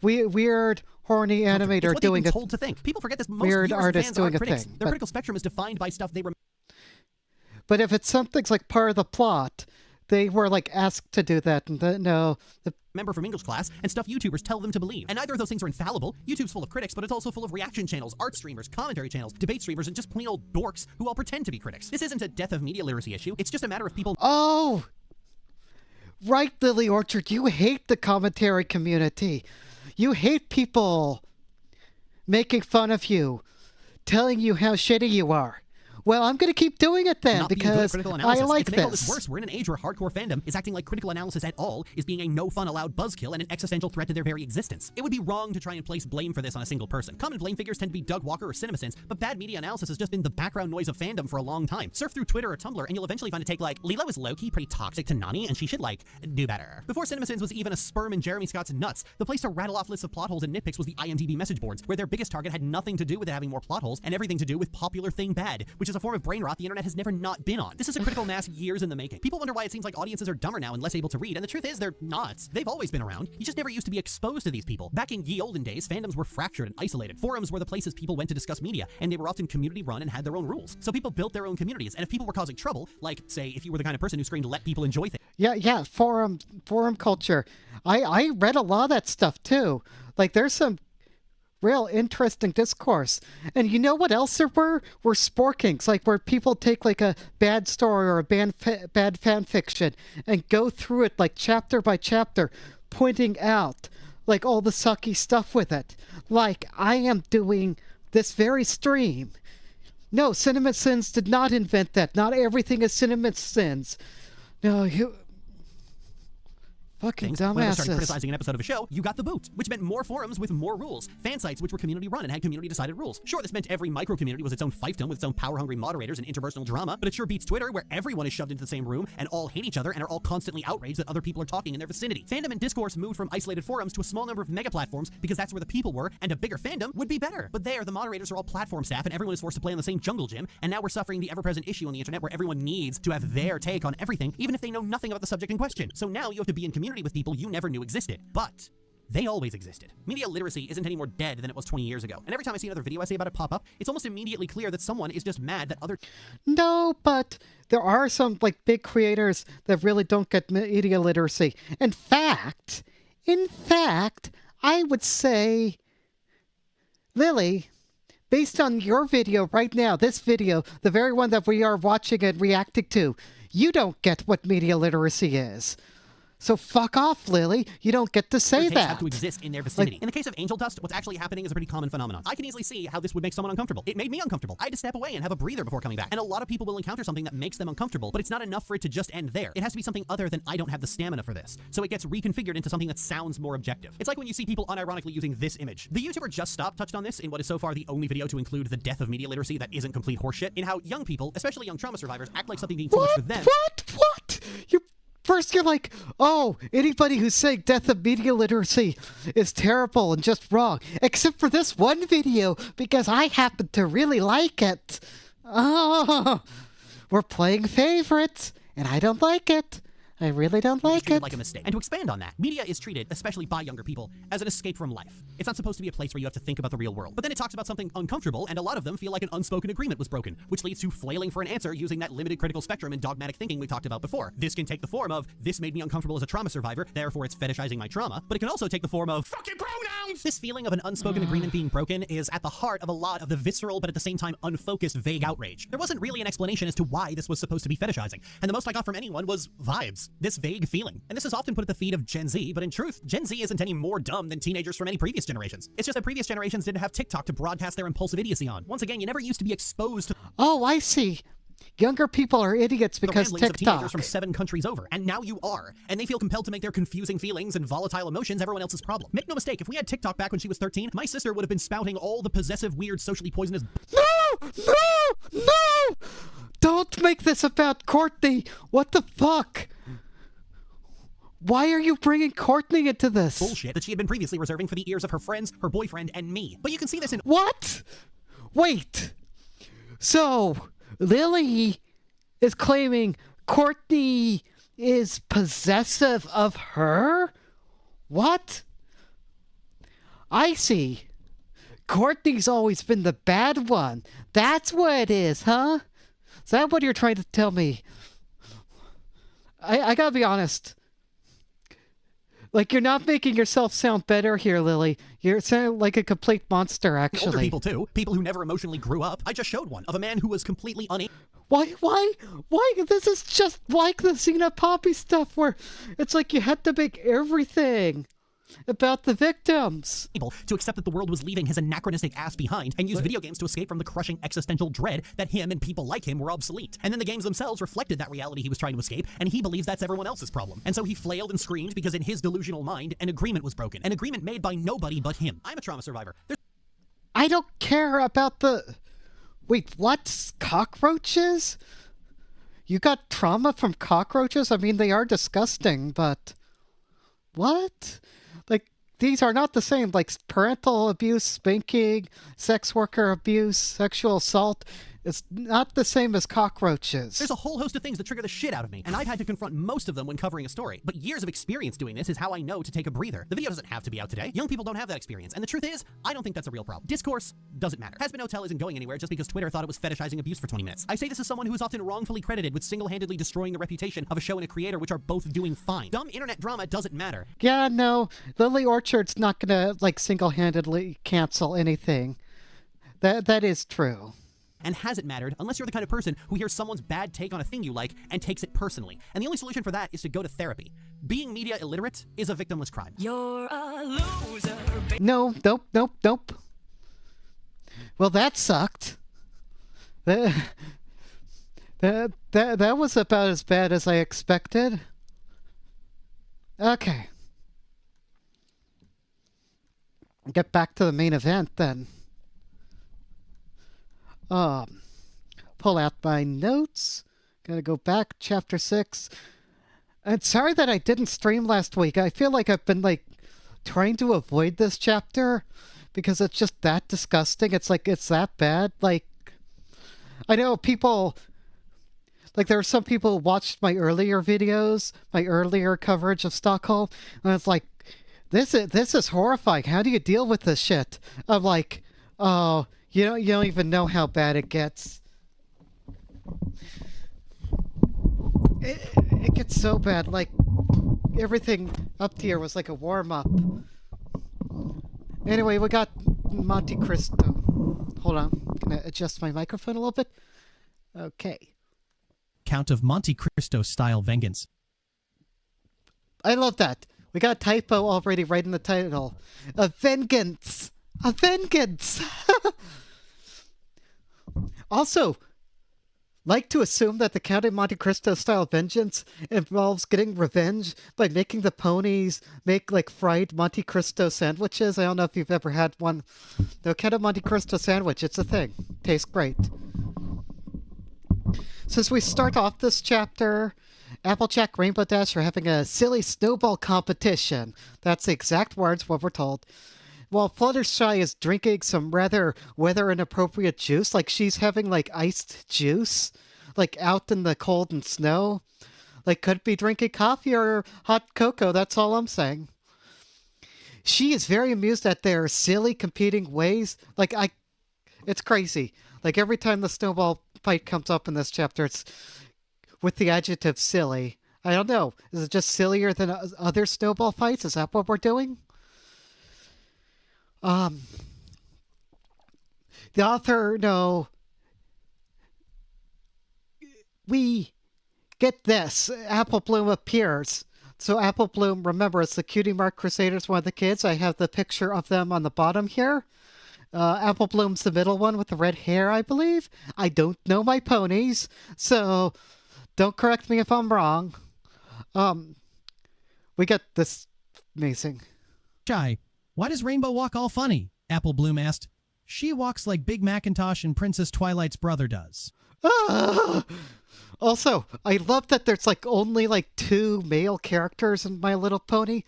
weird horny animator it's what doing they've been a told to think. People forget this. Most weird viewers and artist fans doing aren't a critics. thing, Their but- critical spectrum is defined by stuff they But if it's something's like part of the plot, they were like asked to do that, and remember from English class, and stuff YouTubers tell them to believe. And neither of those things are infallible. YouTube's full of critics, but it's also full of reaction channels, art streamers, commentary channels, debate streamers, and just plain old dorks who all pretend to be critics. This isn't a death of media literacy issue. It's just a matter of people... Oh! Right, Lily Orchard, you hate the commentary community. You hate people making fun of you, telling you how shitty you are. Well, I'm going to keep doing it then, not being good at because critical I analysis. like and to make all this this. worse, we're in an age where hardcore fandom is acting like critical analysis at all is being a no fun allowed buzzkill and an existential threat to their very existence. It would be wrong to try and place blame for this on a single person. Common blame figures tend to be Doug Walker or CinemaSins, but bad media analysis has just been the background noise of fandom for a long time. Surf through Twitter or Tumblr and you'll eventually find a take like, Lilo is low-key pretty toxic to Nani and she should, like, do better. Before CinemaSins was even a sperm in Jeremy Scott's nuts, the place to rattle off lists of plot holes and nitpicks was the IMDb message boards, where their biggest target had nothing to do with it having more plot holes and everything to do with popular thing bad, which is is a form of brain rot the internet has never not been on. This is a critical mass years in the making. People wonder why it seems like audiences are dumber now and less able to read, and the truth is they're not. They've always been around. You just never used to be exposed to these people. Back in ye olden days, fandoms were fractured and isolated. Forums were the places people went to discuss media, and they were often community-run and had their own rules. So people built their own communities, and if people were causing trouble, like, say, if you were the kind of person who screamed, let people enjoy things. Yeah, forum culture. I read a lot of that stuff too. Like, there's some real interesting discourse. And you know what else there were sporkings, like where people take like a bad story or a bad fan fiction and go through it like chapter by chapter, pointing out like all the sucky stuff with it. Like I am doing this very stream. No, CinemaSins did not invent that. Not everything is CinemaSins. No, you... Fucking dumbasses. Whenever started criticizing an episode of a show, you got the boot, which meant more forums with more rules. Fan sites which were community-run and had community-decided rules. Sure, this meant every micro-community was its own fiefdom with its own power-hungry moderators and interpersonal drama, but it sure beats Twitter, where everyone is shoved into the same room and all hate each other and are all constantly outraged that other people are talking in their vicinity. Fandom and discourse moved from isolated forums to a small number of mega-platforms because that's where the people were, and a bigger fandom would be better. But there, the moderators are all platform staff and everyone is forced to play on the same jungle gym, and now we're suffering the ever-present issue on the internet where everyone needs to have their take on everything, even if they know nothing about the subject in question. So now you have to be in community with people you never knew existed, but they always existed. Media literacy isn't any more dead than it was 20 years ago. And every time I see another video essay about it pop up, it's almost immediately clear that someone is just mad that other... No, but there are some like big creators that really don't get media literacy. In fact, I would say, Lily, based on your video right now, this video, the very one that we are watching and reacting to, you don't get what media literacy is. So fuck off, Lily. You don't get to say that. Have to exist in their vicinity. In the case of Angel Dust, what's actually happening is a pretty common phenomenon. I can easily see how this would make someone uncomfortable. It made me uncomfortable. I had to step away and have a breather before coming back. And a lot of people will encounter something that makes them uncomfortable, but it's not enough for it to just end there. It has to be something other than I don't have the stamina for this. So it gets reconfigured into something that sounds more objective. It's like when you see people unironically using this image. The YouTuber Just Stop touched on this in what is so far the only video to include the death of media literacy that isn't complete horseshit, in how young people, especially young trauma survivors, act like something being too much for them. What? First you're like, oh, anybody who's saying death of media literacy is terrible and just wrong. Except for this one video, because I happen to really like it. Oh, we're playing favorites, and I don't like it. I really don't like it. Like a mistake. And to expand on that, media is treated, especially by younger people, as an escape from life. It's not supposed to be a place where you have to think about the real world. But then it talks about something uncomfortable, and a lot of them feel like an unspoken agreement was broken, which leads to flailing for an answer using that limited critical spectrum and dogmatic thinking we talked about before. This can take the form of, this made me uncomfortable as a trauma survivor, therefore it's fetishizing my trauma, but it can also take the form of, fucking pronouns! This feeling of an unspoken agreement being broken is at the heart of a lot of the visceral, but at the same time unfocused, vague outrage. There wasn't really an explanation as to why this was supposed to be fetishizing, and the most I got from anyone was vibes. This vague feeling. And this is often put at the feet of Gen Z, but in truth, Gen Z isn't any more dumb than teenagers from any previous generations. It's just that previous generations didn't have TikTok to broadcast their impulsive idiocy on. Once again, you never used to be exposed to... Oh, I see. Younger people are idiots because the TikTok. Of teenagers from 7 countries over, and now you are. And they feel compelled to make their confusing feelings and volatile emotions everyone else's problem. Make no mistake, if we had TikTok back when she was 13, my sister would have been spouting all the possessive, weird, socially poisonous... No! Don't make this about Courtney! What the fuck? Why are you bringing Courtney into this? Bullshit that she had been previously reserving for the ears of her friends, her boyfriend, and me. But you can see this in... What? Wait. So, Lily is claiming Courtney is possessive of her? What? I see. Courtney's always been the bad one. That's what it is, huh? Is that what you're trying to tell me? I gotta be honest. Like, you're not making yourself sound better here, Lily. You're sounding like a complete monster, actually. Older people, too. People who never emotionally grew up. I just showed one of a man who was completely unable... Why? This is just like the Xena Poppy stuff where it's like you had to make everything about the victims. To accept that the world was leaving his anachronistic ass behind and use video games to escape from the crushing existential dread that him and people like him were obsolete. And then the games themselves reflected that reality he was trying to escape, and he believes that's everyone else's problem. And so he flailed and screamed because in his delusional mind, an agreement was broken. An agreement made by nobody but him. I'm a trauma survivor. I don't care about the... Wait, what? Cockroaches? You got trauma from cockroaches? I mean, they are disgusting, but... What? Like, these are not the same. Like, parental abuse, spanking, sex worker abuse, sexual assault. It's not the same as cockroaches. There's a whole host of things that trigger the shit out of me, and I've had to confront most of them when covering a story. But years of experience doing this is how I know to take a breather. The video doesn't have to be out today. Young people don't have that experience, and the truth is, I don't think that's a real problem. Discourse doesn't matter. Has Been Hotel isn't going anywhere just because Twitter thought it was fetishizing abuse for 20 minutes. I say this as someone who is often wrongfully credited with single-handedly destroying the reputation of a show and a creator, which are both doing fine. Dumb internet drama doesn't matter. Yeah, no, Lily Orchard's not gonna, like, single-handedly cancel anything. That is true. And hasn't mattered unless you're the kind of person who hears someone's bad take on a thing you like and takes it personally. And the only solution for that is to go to therapy. Being media illiterate is a victimless crime. You're a loser. No, nope. Well, that sucked. That was about as bad as I expected. Okay. Get back to the main event then. Pull out my notes. Gotta go back, chapter 6. And sorry that I didn't stream last week. I feel like I've been, like, trying to avoid this chapter because it's just that disgusting. It's like, it's that bad. Like, I know people, like, there are some people who watched my earlier videos, my earlier coverage of Stockholm, and it's like, this is horrifying. How do you deal with this shit? I'm like, oh, you don't even know how bad it gets. It gets so bad. Like, everything up here was like a warm-up. Anyway, we got Monte Cristo. Hold on. I'm gonna adjust my microphone a little bit. Okay. Count of Monte Cristo style vengeance. I love that. We got a typo already right in the title. A vengeance. A vengeance. Also, like to assume that the Count of Monte Cristo style vengeance involves getting revenge by making the ponies make, like, fried Monte Cristo sandwiches. I don't know if you've ever had one. The Count of Monte Cristo sandwich, it's a thing. Tastes great. Since we start off this chapter, Applejack, Rainbow Dash are having a silly snowball competition. That's the exact words, what we're told. While Fluttershy is drinking some rather weather-inappropriate juice, like she's having, like, iced juice, like, out in the cold and snow. Like, could be drinking coffee or hot cocoa, that's all I'm saying. She is very amused at their silly competing ways. Like, it's crazy. Like, every time the snowball fight comes up in this chapter, it's with the adjective silly. I don't know. Is it just sillier than other snowball fights? Is that what we're doing? The author, no. We get this. Apple Bloom appears. So Apple Bloom, remember, it's the Cutie Mark Crusaders, one of the kids. I have the picture of them on the bottom here. Apple Bloom's the middle one with the red hair, I believe. I don't know my ponies, so don't correct me if I'm wrong. We get this amazing. Shy, why does Rainbow walk all funny? Apple Bloom asked. She walks like Big Macintosh and Princess Twilight's brother does. Also, I love that there's, like, only, like, 2 male characters in My Little Pony.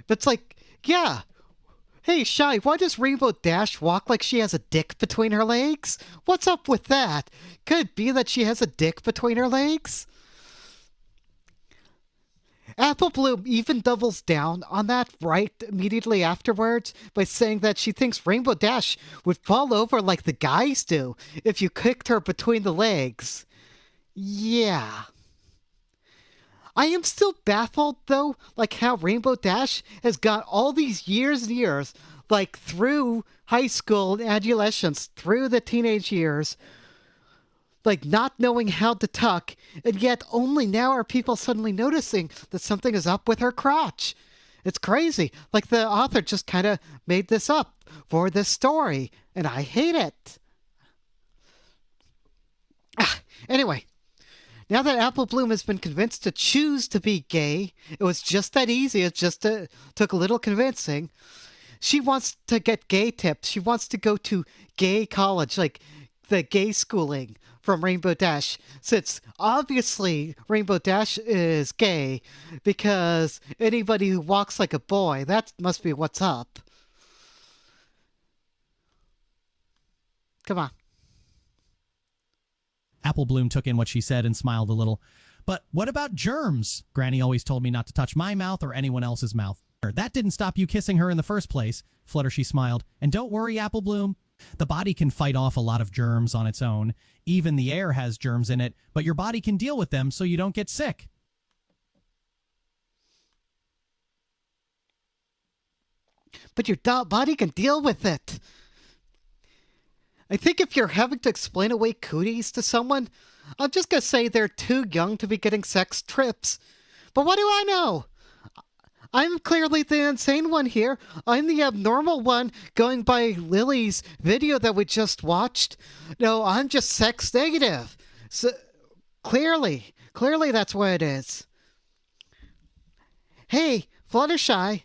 But it's like, yeah. Hey, Shy, why does Rainbow Dash walk like she has a dick between her legs? What's up with that? Could it be that she has a dick between her legs? Apple Bloom even doubles down on that right immediately afterwards by saying that she thinks Rainbow Dash would fall over like the guys do if you kicked her between the legs. Yeah. I am still baffled, though, like how Rainbow Dash has got all these years and years, like through high school and adolescence, through the teenage years, like not knowing how to tuck, and yet only now are people suddenly noticing that something is up with her crotch. It's crazy. Like the author just kind of made this up for this story, and I hate it. Anyway, now that Apple Bloom has been convinced to choose to be gay, it was just that easy. It just took a little convincing. She wants to get gay tips. She wants to go to gay college, like the gay schooling from Rainbow Dash, since obviously Rainbow Dash is gay, because anybody who walks like a boy, that must be what's up. Come on. Apple Bloom took in what she said and smiled a little. But what about germs? Granny always told me not to touch my mouth or anyone else's mouth. That didn't stop you kissing her in the first place, Fluttershy smiled. And don't worry, Apple Bloom. The body can fight off a lot of germs on its own. Even the air has germs in it, but your body can deal with them so you don't get sick. But your body can deal with it. I think if you're having to explain away cooties to someone, I'm just going to say they're too young to be getting sex trips. But what do I know? I'm clearly the insane one here. I'm the abnormal one going by Lily's video that we just watched. No, I'm just sex negative. So, clearly that's what it is. Hey, Fluttershy.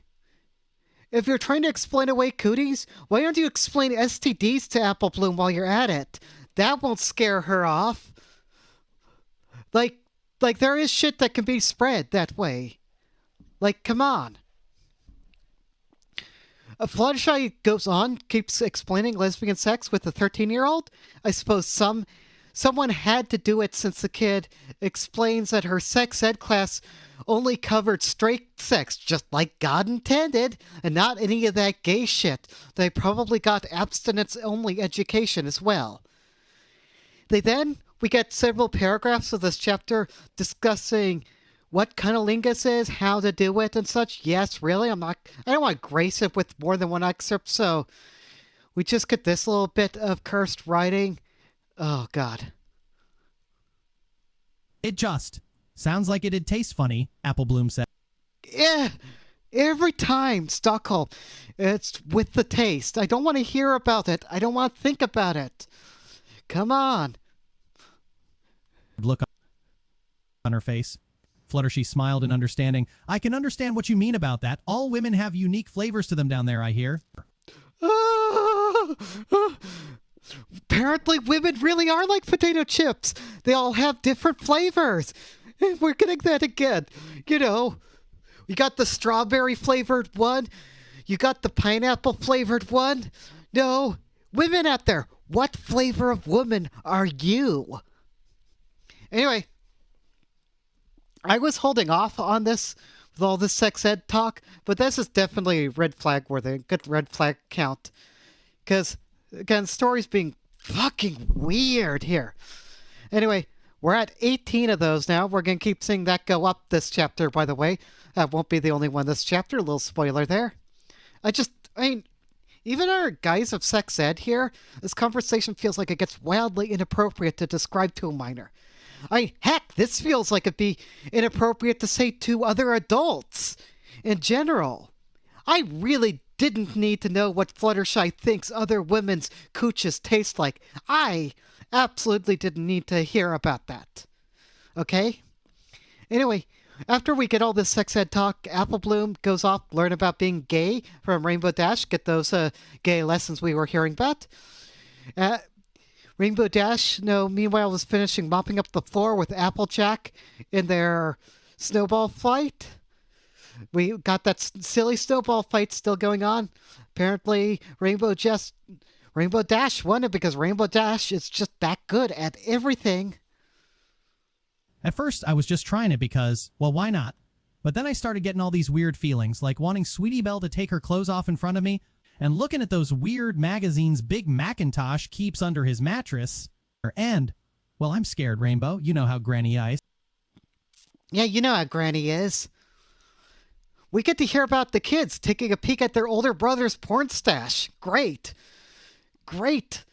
If you're trying to explain away cooties, why don't you explain STDs to Apple Bloom while you're at it? That won't scare her off. Like there is shit that can be spread that way. Like, come on. Fluttershy goes on, keeps explaining lesbian sex with a 13-year-old. I suppose someone had to do it since the kid explains that her sex ed class only covered straight sex, just like God intended, and not any of that gay shit. They probably got abstinence-only education as well. We get several paragraphs of this chapter discussing what cunnilingus is, how to do it, and such. Yes, really, I don't want to grace it with more than one excerpt, so we just get this little bit of cursed writing. Oh, God. It just sounds like it'd taste funny, Apple Bloom said. Yeah, every time, Stockholm. It's with the taste. I don't want to hear about it. I don't want to think about it. Come on. Look on her face. Fluttershy smiled in understanding. I can understand what you mean about that. All women have unique flavors to them down there, I hear. Apparently women really are like potato chips. They all have different flavors. We're getting that again. You know, you got the strawberry flavored one. You got the pineapple flavored one. No, women out there, what flavor of woman are you? Anyway, I was holding off on this with all this sex ed talk, but this is definitely red flag worthy. Good red flag count. Because, again, story's being fucking weird here. Anyway, we're at 18 of those now. We're going to keep seeing that go up this chapter, by the way. That won't be the only one this chapter. A little spoiler there. I mean, even our guise of sex ed here, this conversation feels like it gets wildly inappropriate to describe to a minor. Heck, this feels like it'd be inappropriate to say to other adults in general. I really didn't need to know what Fluttershy thinks other women's cooches taste like. I absolutely didn't need to hear about that. Okay? Anyway, after we get all this sex ed talk, Apple Bloom goes off, learn about being gay from Rainbow Dash, get those gay lessons we were hearing about. Rainbow Dash, meanwhile was finishing mopping up the floor with Applejack in their snowball fight. We got that silly snowball fight still going on. Apparently, Rainbow Dash won it because Rainbow Dash is just that good at everything. At first, I was just trying it because, well, why not? But then I started getting all these weird feelings, like wanting Sweetie Belle to take her clothes off in front of me, and looking at those weird magazines Big Macintosh keeps under his mattress. And, well, I'm scared, Rainbow. You know how Granny is. Yeah, you know how Granny is. We get to hear about the kids taking a peek at their older brother's porn stash. Great. Great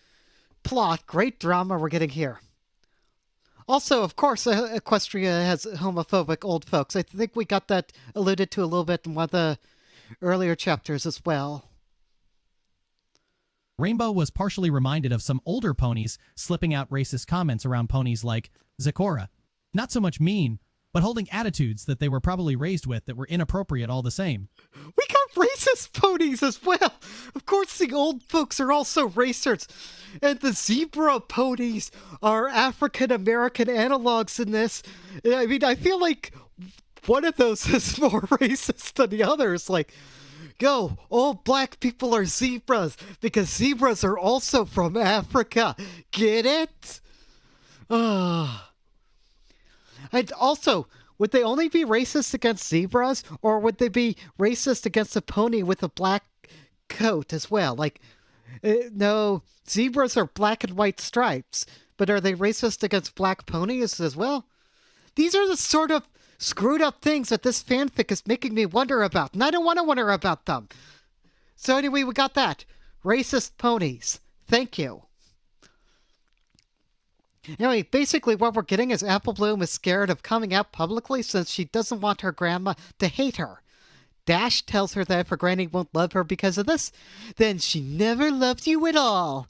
plot, great drama we're getting here. Also, of course, Equestria has homophobic old folks. I think we got that alluded to a little bit in one of the earlier chapters as well. Rainbow was partially reminded of some older ponies slipping out racist comments around ponies like Zecora. Not so much mean, but holding attitudes that they were probably raised with that were inappropriate all the same. We got racist ponies as well. Of course, the old folks are also racers. And the zebra ponies are African-American analogs in this. I mean, I feel like one of those is more racist than the others. Like, yo, all black people are zebras because zebras are also from Africa. Get it? And also, would they only be racist against zebras, or would they be racist against a pony with a black coat as well? Like, no, zebras are black and white stripes, but are they racist against black ponies as well? These are the sort of screwed up things that this fanfic is making me wonder about, and I don't want to wonder about them. So anyway, we got that. Racist ponies. Thank you. Anyway, basically what we're getting is Apple Bloom is scared of coming out publicly since she doesn't want her grandma to hate her. Dash tells her that if her granny won't love her because of this, then she never loved you at all.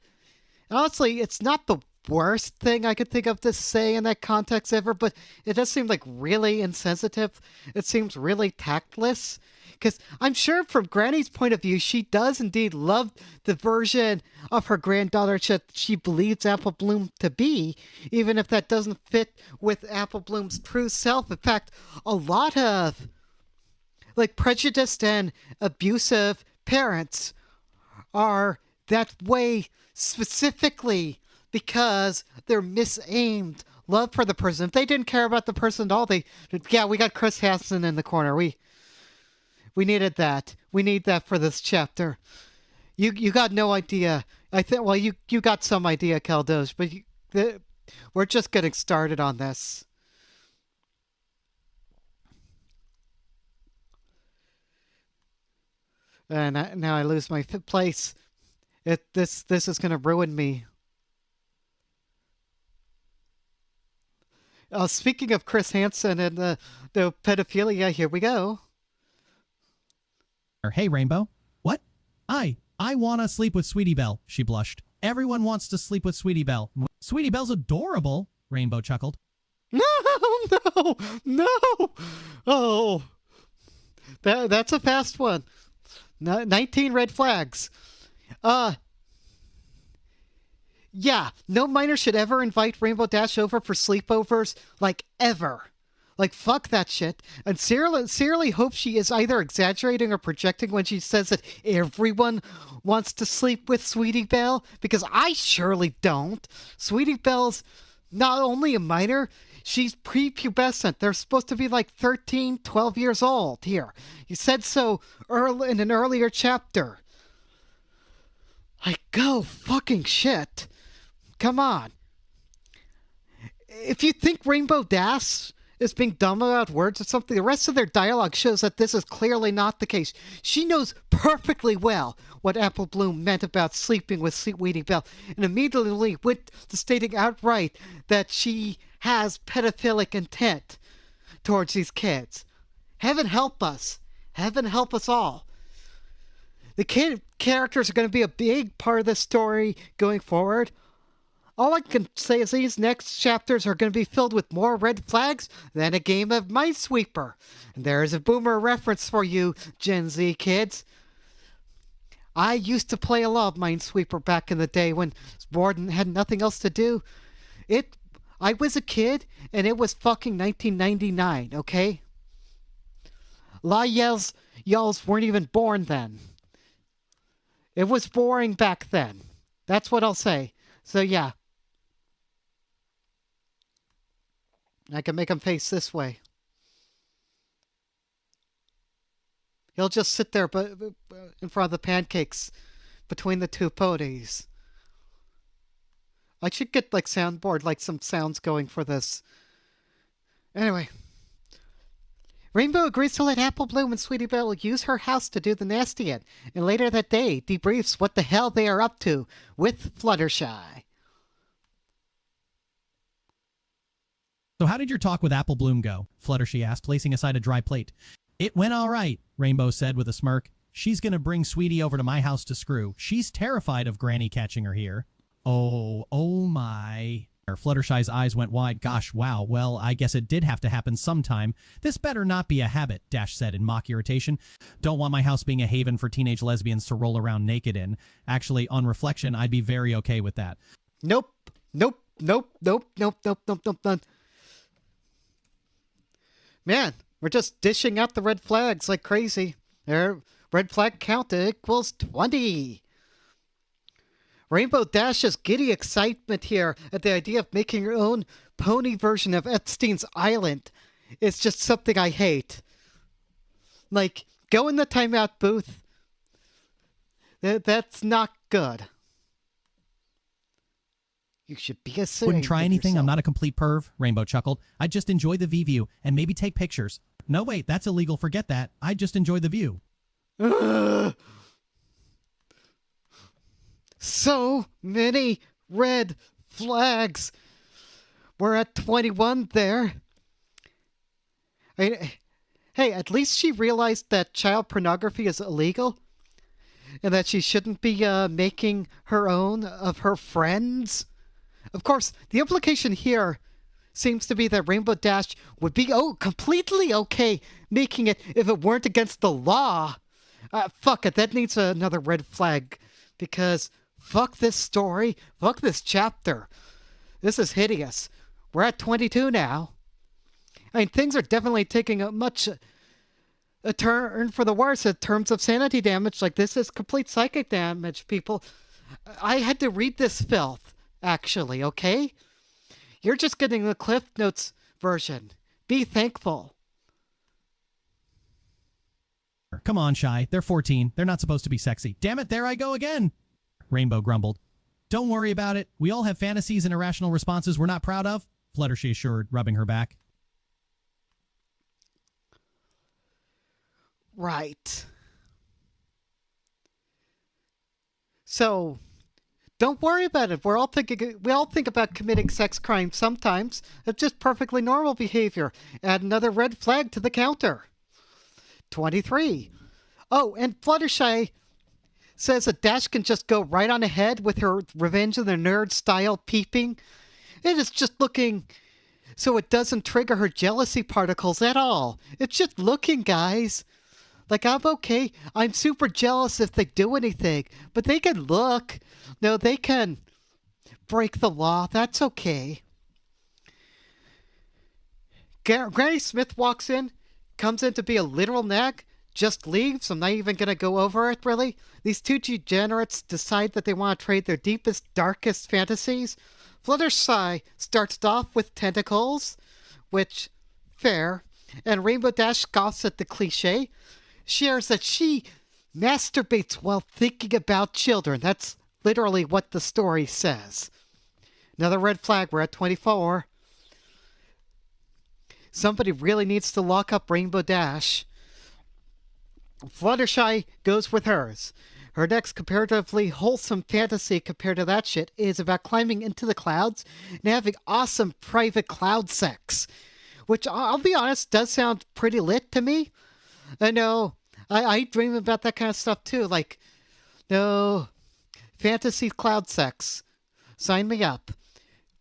Honestly, it's not the worst thing I could think of to say in that context ever, but it does seem like really insensitive. It seems really tactless. Because I'm sure from Granny's point of view, she does indeed love the version of her granddaughter that she believes Apple Bloom to be, even if that doesn't fit with Apple Bloom's true self. In fact, a lot of prejudiced and abusive parents are that way specifically because they're misaimed love for the person. If they didn't care about the person at all, we got Chris Hansen in the corner. We needed that. We need that for this chapter. You got no idea. I think. Well, you got some idea, Keldos, but we're just getting started on this. And now I lose my place. This is gonna ruin me. Speaking of Chris Hansen and the pedophilia, here we go. Hey, Rainbow. What? I want to sleep with Sweetie Belle, she blushed. Everyone wants to sleep with Sweetie Belle. Sweetie Belle's adorable, Rainbow chuckled. No. Oh, that's a fast one. 19 red flags. Yeah, no minor should ever invite Rainbow Dash over for sleepovers, ever. Fuck that shit. And sincerely hope she is either exaggerating or projecting when she says that everyone wants to sleep with Sweetie Belle, because I surely don't. Sweetie Belle's not only a minor, she's prepubescent. They're supposed to be 13, 12 years old here. You said so in an earlier chapter. Go fucking shit. Come on. If you think Rainbow Dash is being dumb about words or something, the rest of their dialogue shows that this is clearly not the case. She knows perfectly well what Apple Bloom meant about sleeping with Sweetie Belle, and immediately went to stating outright that she has pedophilic intent towards these kids. Heaven help us. Heaven help us all. The kid characters are going to be a big part of the story going forward. All I can say is these next chapters are going to be filled with more red flags than a game of Minesweeper. And there is a boomer reference for you, Gen Z kids. I used to play a lot of Minesweeper back in the day when I was bored and had nothing else to do. I was a kid, and it was fucking 1999, okay? A lot of y'alls weren't even born then. It was boring back then. That's what I'll say. So yeah. I can make him face this way. He'll just sit there in front of the pancakes between the two ponies. I should get soundboard, some sounds going for this. Anyway. Rainbow agrees to let Apple Bloom and Sweetie Belle use her house to do the nasty in, and later that day debriefs what the hell they are up to with Fluttershy. So how did your talk with Apple Bloom go? Fluttershy asked, placing aside a dry plate. It went all right, Rainbow said with a smirk. She's going to bring Sweetie over to my house to screw. She's terrified of Granny catching her here. Oh my. Fluttershy's eyes went wide. Gosh, wow. Well, I guess it did have to happen sometime. This better not be a habit, Dash said in mock irritation. Don't want my house being a haven for teenage lesbians to roll around naked in. Actually, on reflection, I'd be very okay with that. Nope. Man, we're just dishing out the red flags like crazy. Red flag count equals 20. Rainbow Dash's giddy excitement here at the idea of making her own pony version of Epstein's Island is just something I hate. Like, go in the timeout booth. That's not good. You should be ashamed. Wouldn't try of anything. yourself. I'm not a complete perv, Rainbow chuckled. I'd just enjoy the view and maybe take pictures. No, wait, that's illegal. Forget that. I'd just enjoy the view. So many red flags. We're at 21 there. Hey, at least she realized that child pornography is illegal and that she shouldn't be making her own of her friends. Of course, the implication here seems to be that Rainbow Dash would be completely okay making it if it weren't against the law. Fuck it, that needs another red flag because fuck this story, fuck this chapter. This is hideous. We're at 22 now. I mean, things are definitely taking a turn for the worse in terms of sanity damage. Like, this is complete psychic damage, people. I had to read this filth, actually, okay? You're just getting the Cliff Notes version. Be thankful. Come on, Shy. They're 14. They're not supposed to be sexy. Damn it, there I go again. Rainbow grumbled. Don't worry about it. We all have fantasies and irrational responses we're not proud of, Fluttershy assured, rubbing her back. Right. So, don't worry about it. We all think about committing sex crimes sometimes. It's just perfectly normal behavior. Add another red flag to the counter. 23. Oh, and Fluttershy says that Dash can just go right on ahead with her Revenge of the Nerd style peeping. It is just looking so it doesn't trigger her jealousy particles at all. It's just looking, guys. Like, I'm okay. I'm super jealous if they do anything. But they can look. No, they can break the law. That's okay. Granny Smith walks in, comes in to be a literal nag, just leaves. I'm not even going to go over it, really. These two degenerates decide that they want to trade their deepest, darkest fantasies. Fluttershy starts off with tentacles, which, fair. And Rainbow Dash scoffs at the cliche. Shares that she masturbates while thinking about children. That's literally what the story says. Another red flag. We're at 24. Somebody really needs to lock up Rainbow Dash. Fluttershy goes with hers. Her next comparatively wholesome fantasy compared to that shit is about climbing into the clouds and having awesome private cloud sex. Which, I'll be honest, does sound pretty lit to me. I know. I dream about that kind of stuff too. Like, no, fantasy cloud sex. Sign me up.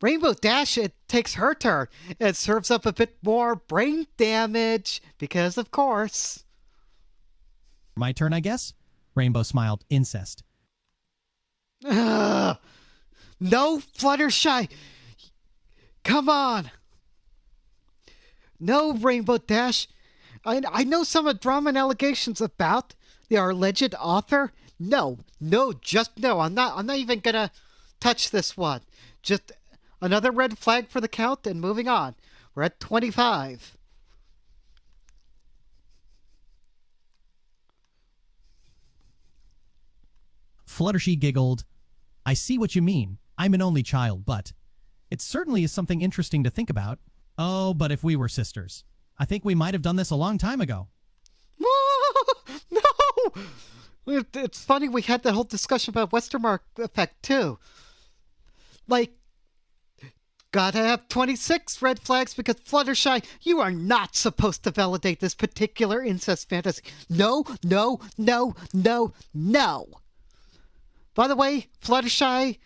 Rainbow Dash, it takes her turn and serves up a bit more brain damage because, of course. My turn, I guess? Rainbow smiled. Incest. No, Fluttershy. Come on. No, Rainbow Dash. I know some of Drama allegations about the alleged author. No, just no. I'm not even gonna touch this one. Just another red flag for the count and moving on. We're at 25. Fluttershy giggled. I see what you mean. I'm an only child, but it certainly is something interesting to think about. Oh, but if we were sisters. I think we might have done this a long time ago. No! It's funny, we had that whole discussion about Westermark effect, too. Like, gotta have 26 red flags because Fluttershy, you are not supposed to validate this particular incest fantasy. No. By the way, Fluttershy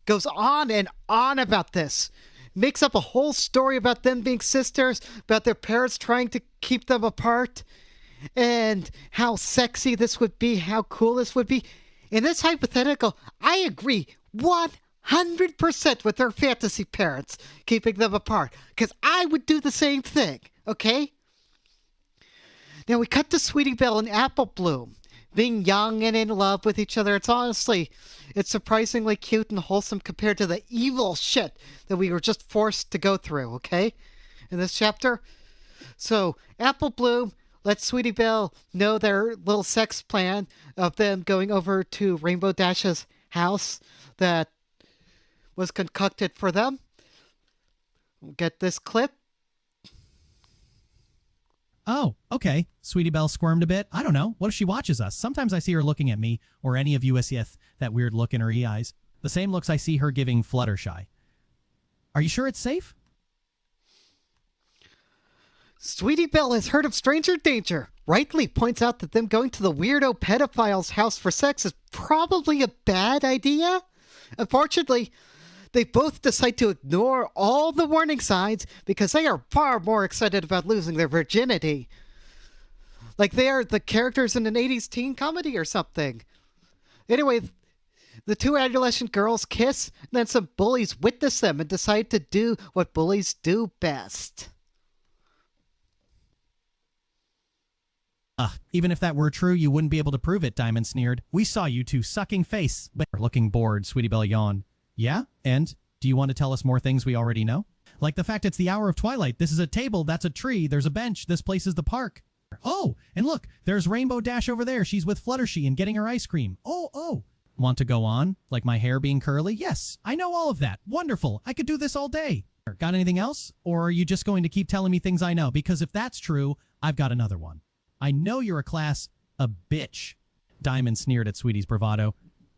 goes on and on about this. Makes up a whole story about them being sisters, about their parents trying to keep them apart, and how sexy this would be, how cool this would be. In this hypothetical, I agree 100% with their fantasy parents keeping them apart, because I would do the same thing, okay? Now we cut to Sweetie Belle and Apple Bloom. being young and in love with each other. It's surprisingly cute and wholesome compared to the evil shit that we were just forced to go through, okay? In this chapter. So, Apple Bloom lets Sweetie Belle know their little sex plan of them going over to Rainbow Dash's house that was concocted for them. We'll get this clip. Oh, okay. Sweetie Belle squirmed a bit. I don't know. What if she watches us? Sometimes I see her looking at me, or any of you as if that weird look in her eyes. The same looks I see her giving Fluttershy. Are you sure it's safe? Sweetie Belle has heard of stranger danger. Rightly points out that them going to the weirdo pedophile's house for sex is probably a bad idea. Unfortunately, they both decide to ignore all the warning signs because they are far more excited about losing their virginity. Like they are the characters in an 80s teen comedy or something. Anyway, the two adolescent girls kiss, and then some bullies witness them and decide to do what bullies do best. Even if that were true, you wouldn't be able to prove it, Diamond sneered. We saw you two sucking face. But looking bored, Sweetie Belle yawned. Yeah? And? Do you want to tell us more things we already know? Like the fact it's the hour of twilight. This is a table, that's a tree, there's a bench, this place is the park. Oh, and look, there's Rainbow Dash over there. She's with Fluttershy and getting her ice cream. Oh. Want to go on? Like my hair being curly? Yes, I know all of that. Wonderful. I could do this all day. Got anything else? Or are you just going to keep telling me things I know? Because if that's true, I've got another one. I know you're a bitch. Diamond sneered at Sweetie's bravado.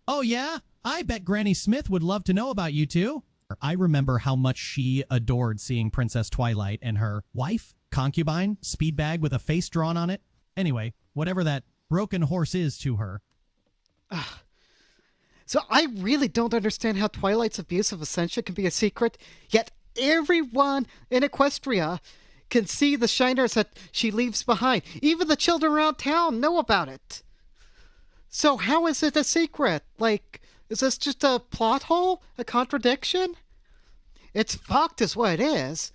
Oh, yeah? I bet Granny Smith would love to know about you two. I remember how much she adored seeing Princess Twilight and her wife, concubine, speed bag with a face drawn on it. Anyway, whatever that broken horse is to her. So I really don't understand how Twilight's abuse of Essentia can be a secret, yet everyone in Equestria can see the shiners that she leaves behind. Even the children around town know about it. So how is it a secret? Like, is this just a plot hole? A contradiction? It's fucked is what it is.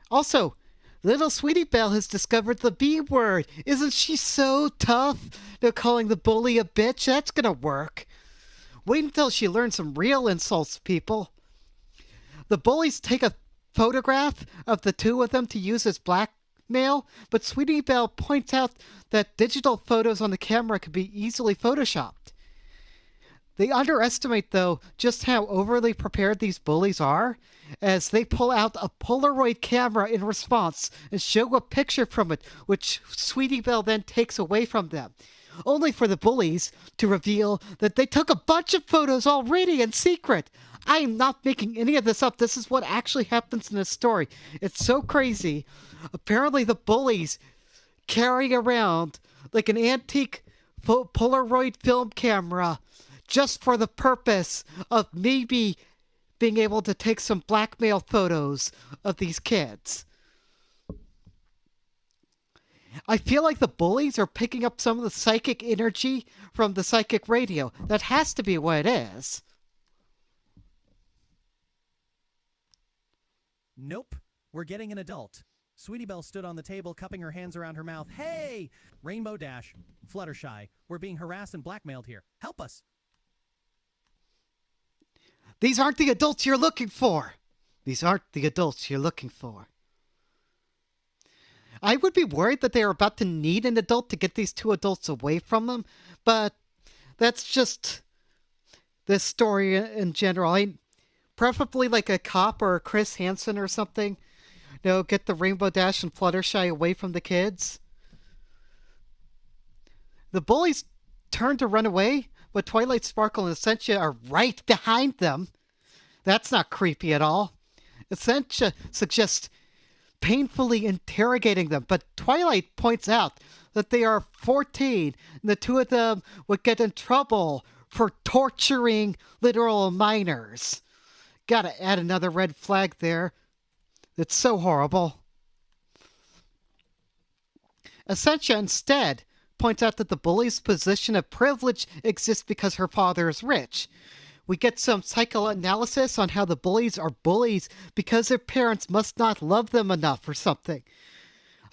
Also, little Sweetie Belle has discovered the B word. Isn't she so tough? No, calling the bully a bitch, that's gonna work. Wait until she learns some real insults, people. The bullies take a photograph of the two of them to use as blackmail, but Sweetie Belle points out that digital photos on the camera could be easily photoshopped. They underestimate, though, just how overly prepared these bullies are, as they pull out a Polaroid camera in response and show a picture from it, which Sweetie Belle then takes away from them, only for the bullies to reveal that they took a bunch of photos already in secret. I am not making any of this up. This is what actually happens in this story. It's so crazy. Apparently the bullies carry around like an antique Polaroid film camera just for the purpose of maybe being able to take some blackmail photos of these kids. I feel like the bullies are picking up some of the psychic energy from the psychic radio. That has to be what it is. Nope. We're getting an adult. Sweetie Belle stood on the table, cupping her hands around her mouth. Hey! Rainbow Dash, Fluttershy, we're being harassed and blackmailed here. Help us! These aren't the adults you're looking for. These aren't the adults you're looking for. I would be worried that they are about to need an adult to get these two adults away from them, but that's just this story in general. Preferably like a cop or a Chris Hansen or something. Get the Rainbow Dash and Fluttershy away from the kids. The bullies turn to run away, but Twilight Sparkle and Essentia are right behind them. That's not creepy at all. Essentia suggests painfully interrogating them, but Twilight points out that they are 14 and the two of them would get in trouble for torturing literal minors. Gotta add another red flag there. It's so horrible. Essentia instead points out that the bully's position of privilege exists because her father is rich. We get some psychoanalysis on how the bullies are bullies because their parents must not love them enough or something.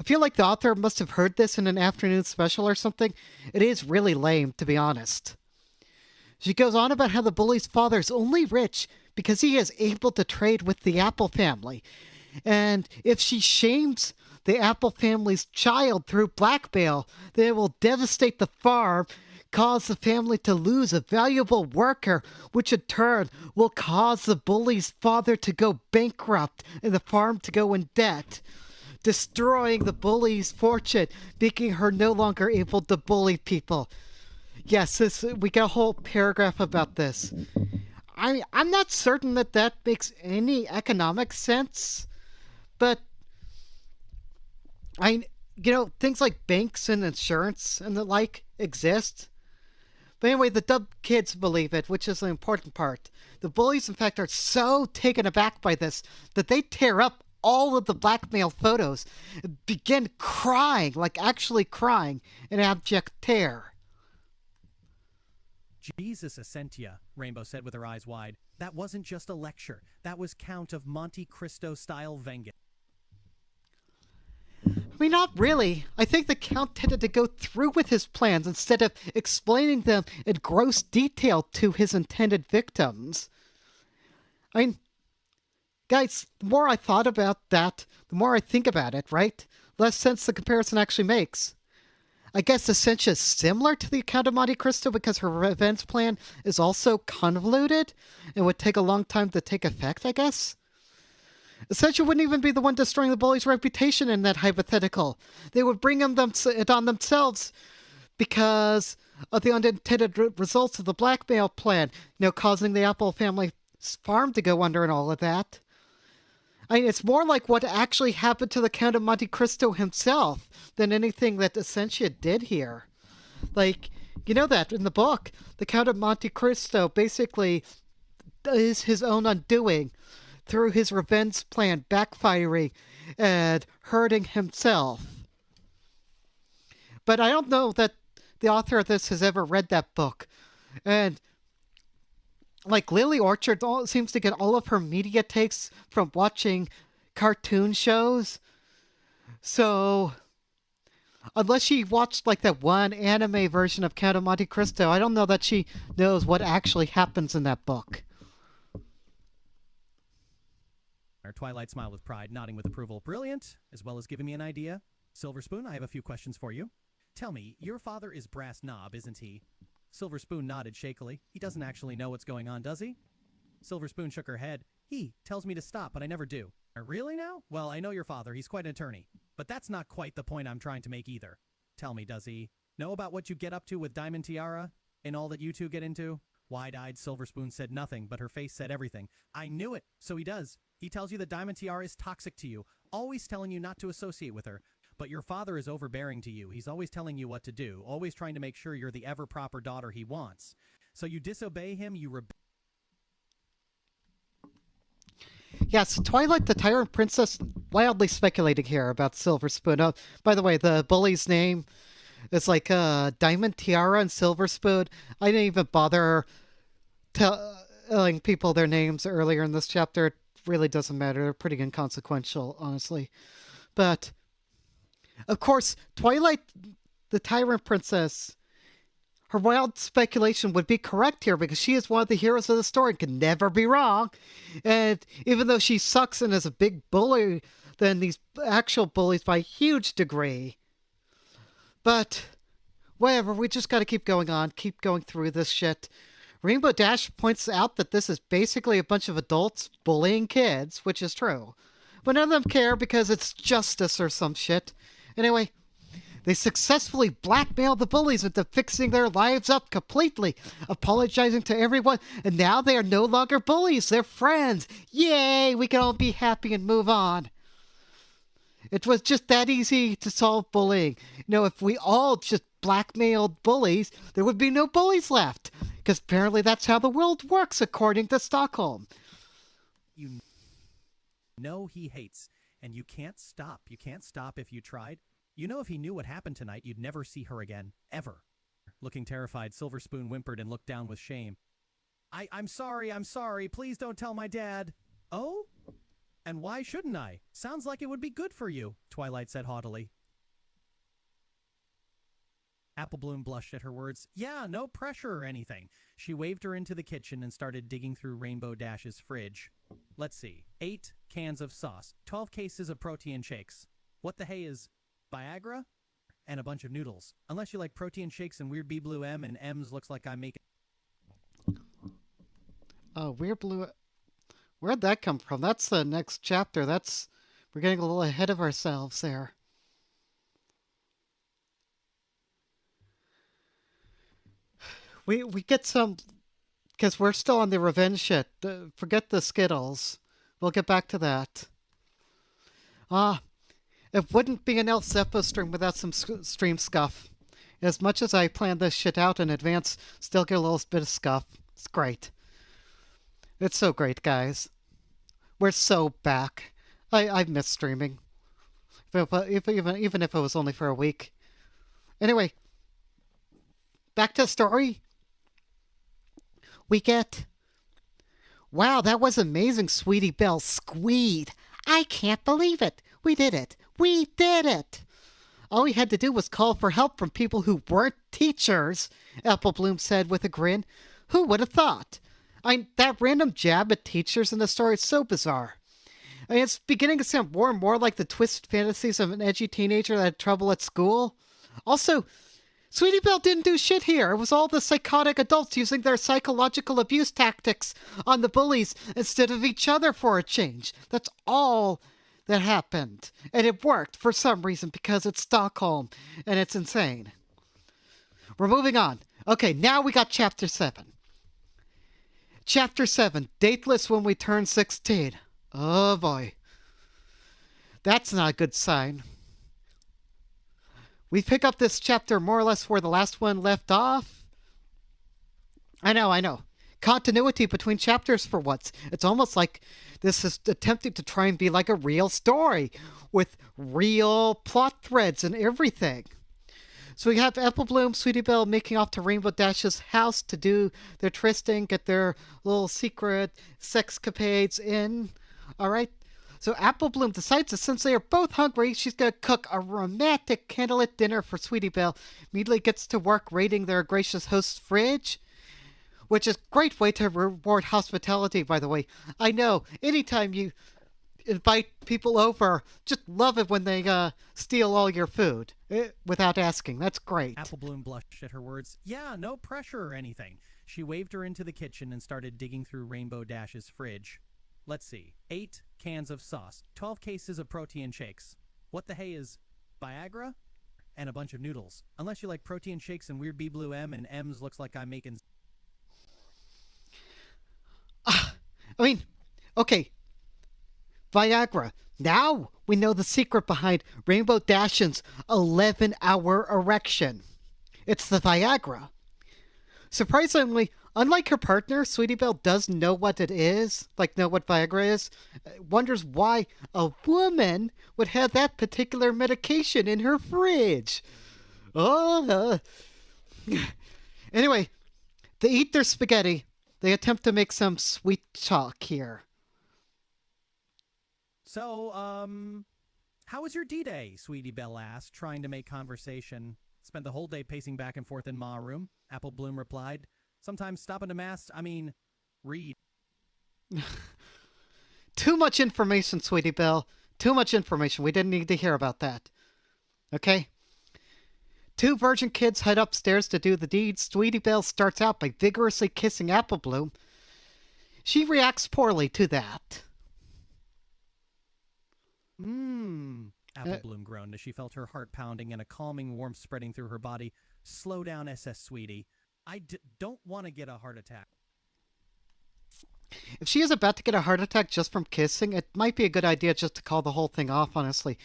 I feel like the author must have heard this in an afternoon special or something. It is really lame, to be honest. She goes on about how the bully's father is only rich because he is able to trade with the Apple family. And if she shames the Apple family's child through blackmail, then it will devastate the farm, cause the family to lose a valuable worker, which in turn will cause the bully's father to go bankrupt and the farm to go in debt, destroying the bully's fortune, making her no longer able to bully people. Yes, we got a whole paragraph about this. I'm not certain that makes any economic sense, but things like banks and insurance and the like exist. But anyway, the dumb kids believe it, which is the important part. The bullies, in fact, are so taken aback by this that they tear up all of the blackmail photos and begin crying, like actually crying, in abject terror. Jesus, Essentia, Rainbow said with her eyes wide. That wasn't just a lecture. That was Count of Monte Cristo-style vengeance. I mean, not really. I think the Count tended to go through with his plans instead of explaining them in gross detail to his intended victims. I mean, guys, the more I thought about that, the more I think about it, right? Less sense the comparison actually makes. I guess Essentia is similar to the Count of Monte Cristo because her revenge plan is also convoluted and would take a long time to take effect, I guess. Essentia wouldn't even be the one destroying the bully's reputation in that hypothetical. They would bring it on themselves because of the unintended results of the blackmail plan, causing the Apple family farm to go under and all of that. I mean, it's more like what actually happened to the Count of Monte Cristo himself than anything that Essentia did here. Like, you know that in the book, the Count of Monte Cristo basically is his own undoing through his revenge plan backfiring and hurting himself. But I don't know that the author of this has ever read that book. And like Lily Orchard seems to get all of her media takes from watching cartoon shows. So unless she watched like that one anime version of Count of Monte Cristo, I don't know that she knows what actually happens in that book. Our Twilight smiled with pride, nodding with approval. Brilliant, as well as giving me an idea. Silver Spoon, I have a few questions for you. Tell me, your father is Brass Knob, isn't he? Silver Spoon nodded shakily. He doesn't actually know what's going on, does he? Silver Spoon shook her head. He tells me to stop, but I never do. Really now? Well, I know your father. He's quite an attorney. But that's not quite the point I'm trying to make either. Tell me, does he know about what you get up to with Diamond Tiara and all that you two get into? Wide-eyed Silver Spoon said nothing, but her face said everything. I knew it. So he does. He tells you that Diamond Tiara is toxic to you, always telling you not to associate with her. But your father is overbearing to you. He's always telling you what to do, always trying to make sure you're the ever-proper daughter he wants. So you disobey him, you rebel. Yes, Twilight the Tyrant Princess wildly speculating here about Silver Spoon. Oh, by the way, the bully's name is like Diamond Tiara and Silver Spoon. I didn't even bother telling people their names earlier in this chapter. It really doesn't matter. They're pretty inconsequential, honestly. But of course, Twilight, the Tyrant Princess, her wild speculation would be correct here because she is one of the heroes of the story and can never be wrong. And even though she sucks and is a big bully than these actual bullies by a huge degree. But whatever, we just got to keep going on, keep going through this shit. Rainbow Dash points out that this is basically a bunch of adults bullying kids, which is true. But none of them care because it's justice or some shit. Anyway, they successfully blackmailed the bullies into fixing their lives up completely, apologizing to everyone, and now they are no longer bullies, they're friends. Yay, we can all be happy and move on. It was just that easy to solve bullying. If we all just blackmailed bullies, there would be no bullies left, because apparently that's how the world works according to Stockholm. You know he hates, and you can't stop. You can't stop if you tried. If he knew what happened tonight, you'd never see her again. Ever. Looking terrified, Silver Spoon whimpered and looked down with shame. I'm sorry. Please don't tell my dad. Oh? And why shouldn't I? Sounds like it would be good for you, Twilight said haughtily. Apple Bloom blushed at her words. Yeah, no pressure or anything. She waved her into the kitchen and started digging through Rainbow Dash's fridge. Let's see. 8 cans of sauce, 12 cases of protein shakes. What the hey is Viagra? And a bunch of noodles. Unless you like protein shakes and Weird B Blue M, and M's looks like I'm making... Oh, Weird Blue... Where'd that come from? That's the next chapter. We're getting a little ahead of ourselves there. We get some... Because we're still on the revenge shit. Forget the Skittles. We'll get back to that. It wouldn't be an El Zeppo stream without some stream scuff. As much as I planned this shit out in advance, still get a little bit of scuff. It's great. It's so great, guys. We're so back. I've missed streaming. Even if it was only for a week. Anyway, back to the story. We get... Wow, that was amazing, Sweetie Belle. Squeed. I can't believe it. We did it. We did it. All we had to do was call for help from people who weren't teachers, Apple Bloom said with a grin. Who would have thought? That random jab at teachers in the story is so bizarre. It's beginning to sound more and more like the twisted fantasies of an edgy teenager that had trouble at school. Also, Sweetie Belle didn't do shit here. It was all the psychotic adults using their psychological abuse tactics on the bullies instead of each other for a change. That's all that happened. And it worked for some reason because it's Stockholm and it's insane. We're moving on. Okay, now we got Chapter 7. Chapter 7, Dateless When We Turn 16. Oh boy. That's not a good sign. We pick up this chapter more or less where the last one left off. I know. Continuity between chapters for once. It's almost like this is attempting to try and be like a real story with real plot threads and everything. So we have Apple Bloom, Sweetie Belle making off to Rainbow Dash's house to do their trysting, get their little secret sexcapades in. All right. So Apple Bloom decides that since they are both hungry, she's going to cook a romantic candlelit dinner for Sweetie Belle. Immediately gets to work raiding their gracious host's fridge, which is a great way to reward hospitality, by the way. I know, anytime you invite people over, just love it when they steal all your food without asking. That's great. Apple Bloom blushed at her words. Yeah, no pressure or anything. She waved her into the kitchen and started digging through Rainbow Dash's fridge. Let's see. 8 cans of sauce, 12 cases of protein shakes. What the hey is Viagra? And a bunch of noodles. Unless you like protein shakes and Weird B Blue M, and M's looks like I'm making... Okay. Viagra. Now we know the secret behind Rainbow Dashin's 11-hour erection. It's the Viagra. Surprisingly, unlike her partner, Sweetie Belle does know what it is, know what Viagra is, wonders why a woman would have that particular medication in her fridge. Anyway, they eat their spaghetti. They attempt to make some sweet talk here. So, how was your D-Day? Sweetie Belle asked, trying to make conversation. Spent the whole day pacing back and forth in Ma room. Apple Bloom replied. Sometimes stopping to read. Too much information, Sweetie Belle. Too much information. We didn't need to hear about that. Okay? 2 virgin kids head upstairs to do the deed. Sweetie Belle starts out by vigorously kissing Apple Bloom. She reacts poorly to that. Apple Bloom groaned as she felt her heart pounding and a calming warmth spreading through her body. Slow down, SS Sweetie. I don't want to get a heart attack. If she is about to get a heart attack just from kissing, it might be a good idea just to call the whole thing off, honestly.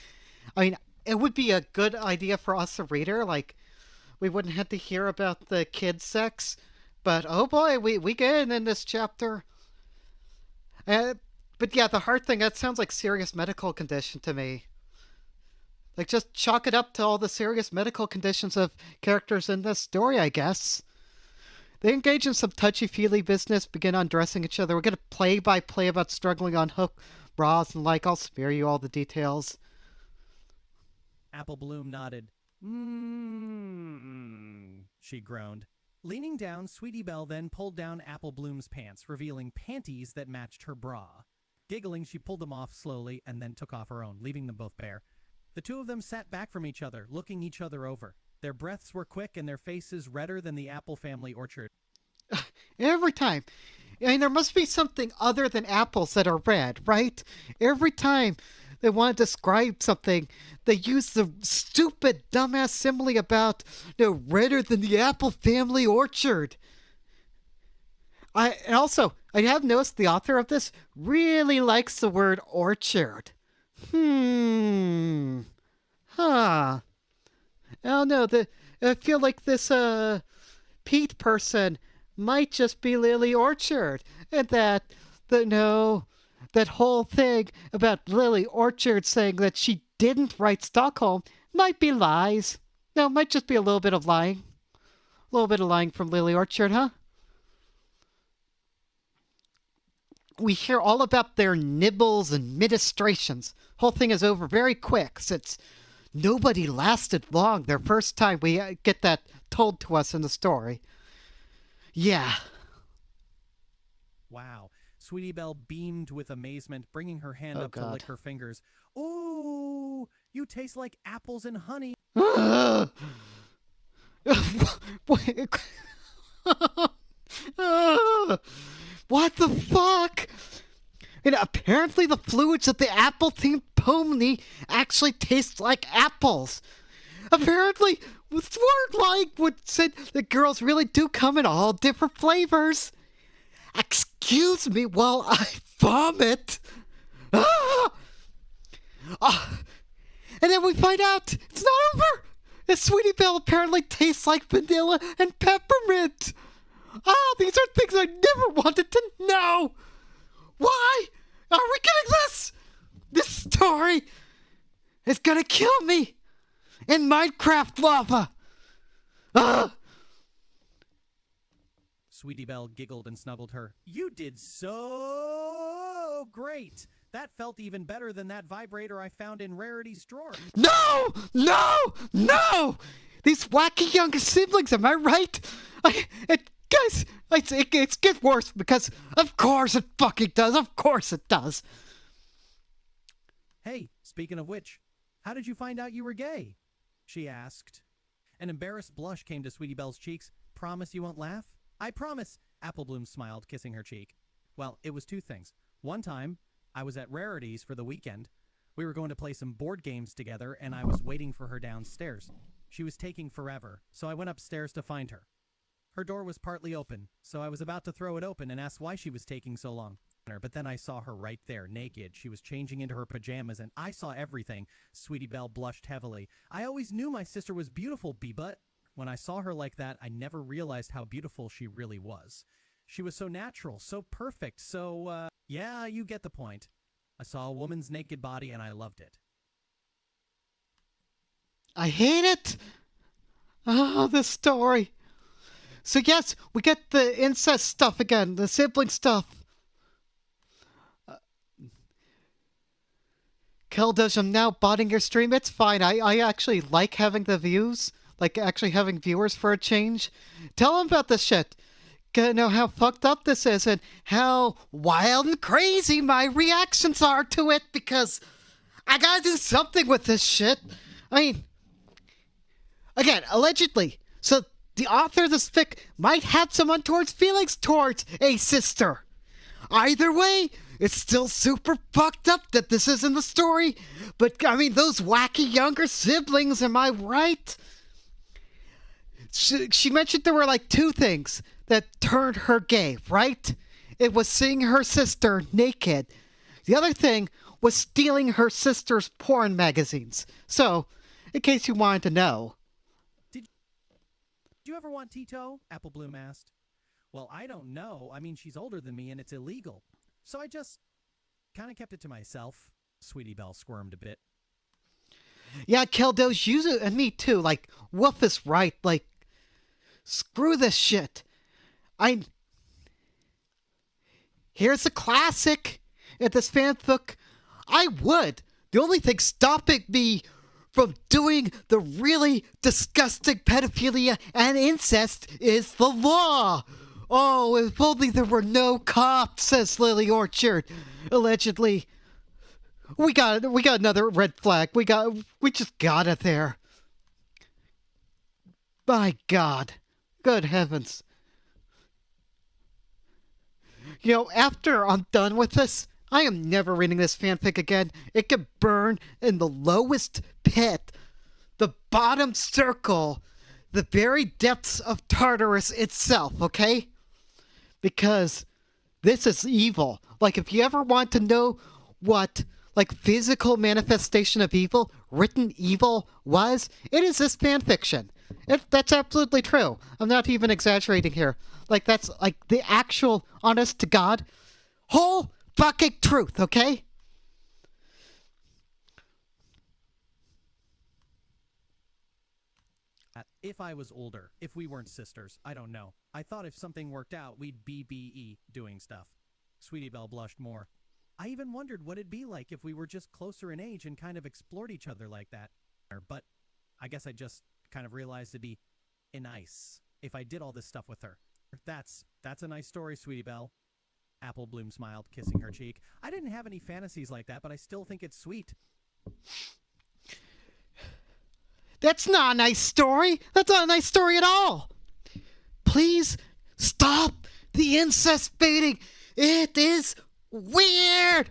It would be a good idea for us, the reader. We wouldn't have to hear about the kid sex. But, oh boy, we get it in this chapter. But yeah, the heart thing, that sounds like serious medical condition to me. Just chalk it up to all the serious medical conditions of characters in this story, I guess. They engage in some touchy-feely business, begin undressing each other. We're going to play-by-play about struggling on hook bras and like, I'll spare you all the details. Apple Bloom nodded. She groaned. Leaning down, Sweetie Belle then pulled down Apple Bloom's pants, revealing panties that matched her bra. Giggling, she pulled them off slowly and then took off her own, leaving them both bare. The two of them sat back from each other, looking each other over. Their breaths were quick and their faces redder than the Apple family orchard. Every time. I mean, there must be something other than apples that are red, right? Every time they want to describe something, they use the stupid, dumbass simile about, redder than the Apple family orchard. I have noticed the author of this really likes the word orchard. Huh. I don't know. I feel like this Pete person might just be Lily Orchard, and that whole thing about Lily Orchard saying that she didn't write Stockholm might be lies. No, it might just be a little bit of lying. A little bit of lying from Lily Orchard, huh? We hear all about their nibbles and ministrations. Whole thing is over very quick, since nobody lasted long their first time we get that told to us in the story. Yeah. Wow. Sweetie Belle beamed with amazement, bringing her hand up to lick her fingers. Ooh, you taste like apples and honey. What the fuck? And apparently the fluids of the apple-themed pony actually taste like apples. Apparently, Swordlight said that girls really do come in all different flavors. Excuse me while I vomit. And then we find out it's not over. The Sweetie Belle apparently tastes like vanilla and peppermint. These are things I never wanted to know. Why are we getting this? This story is gonna kill me in Minecraft lava. Sweetie Belle giggled and snuggled her. You did so great. That felt even better than that vibrator I found in Rarity's drawer. No! These wacky younger siblings, am I right? Guys, it gets worse because of course it fucking does. Of course it does. Hey, speaking of which, how did you find out you were gay? She asked. An embarrassed blush came to Sweetie Belle's cheeks. Promise you won't laugh? I promise, Apple Bloom smiled, kissing her cheek. Well, it was two things. One time, I was at Rarity's for the weekend. We were going to play some board games together, and I was waiting for her downstairs. She was taking forever, so I went upstairs to find her. Her door was partly open, so I was about to throw it open and ask why she was taking so long. But then I saw her right there, naked. She was changing into her pajamas, and I saw everything. Sweetie Belle blushed heavily. I always knew my sister was beautiful, but when I saw her like that, I never realized how beautiful she really was. She was so natural, so perfect, so, yeah, you get the point. I saw a woman's naked body, and I loved it. I hate it. This story. So yes, we get the incest stuff again, the sibling stuff. Keldosh, I'm now botting your stream. It's fine. I actually like having the views, like actually having viewers for a change. Tell them about this shit. Know how fucked up this is and how wild and crazy my reactions are to it, because I gotta do something with this shit. I mean, again, allegedly. So the author of this fic might have some untoward feelings towards a sister. Either way, it's still super fucked up that this is in the story. But, I mean, those wacky younger siblings, am I right? She mentioned there were like two things that turned her gay, right? It was seeing her sister naked. The other thing was stealing her sister's porn magazines. So, in case you wanted to know. Did you ever want Tito? Apple Bloom asked. Well, I don't know. I mean, she's older than me and it's illegal. So I just kind of kept it to myself. Sweetie Belle squirmed a bit. Yeah, Keldos, use it, and me too. Like, Wolf is right. Like, screw this shit. Here's a classic. This fanfic I would. The only thing stopping me from doing the really disgusting pedophilia and incest is the law. Oh, if only there were no cops, says Lily Orchard. Allegedly. We got another red flag. We just got it there. My God. Good heavens. You know, after I'm done with this, I am never reading this fanfic again. It can burn in the lowest pit, the bottom circle, the very depths of Tartarus itself, okay? Because this is evil. Like, if you ever want to know what, like, physical manifestation of evil, written evil was, it is this fanfiction. That's absolutely true. I'm not even exaggerating here. Like, that's, like, the actual, honest to God, whole fucking truth, okay? If I was older, if we weren't sisters, I don't know. I thought if something worked out, we'd BBE doing stuff. Sweetie Belle blushed more. I even wondered what it'd be like if we were just closer in age and kind of explored each other like that. But I guess I just kind of realized it'd be nice if I did all this stuff with her. That's a nice story, Sweetie Belle. Apple Bloom smiled, kissing her cheek. I didn't have any fantasies like that, but I still think it's sweet. That's not a nice story. That's not a nice story at all. Please stop the incest baiting. It is weird.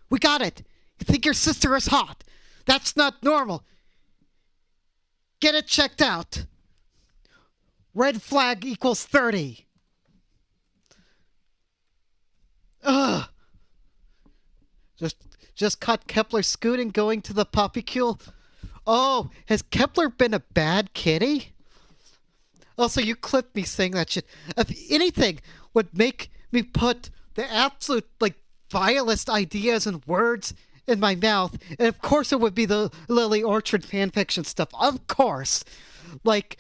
We got it. You think your sister is hot. That's not normal. Get it checked out. Red flag equals 30. Ugh. Just caught Kepler scooting going to the poppycule. Oh, has Kepler been a bad kitty? Also, you clipped me saying that shit. If anything would make me put the absolute, like, vilest ideas and words in my mouth, and of course it would be the Lily Orchard fanfiction stuff. Of course. Like,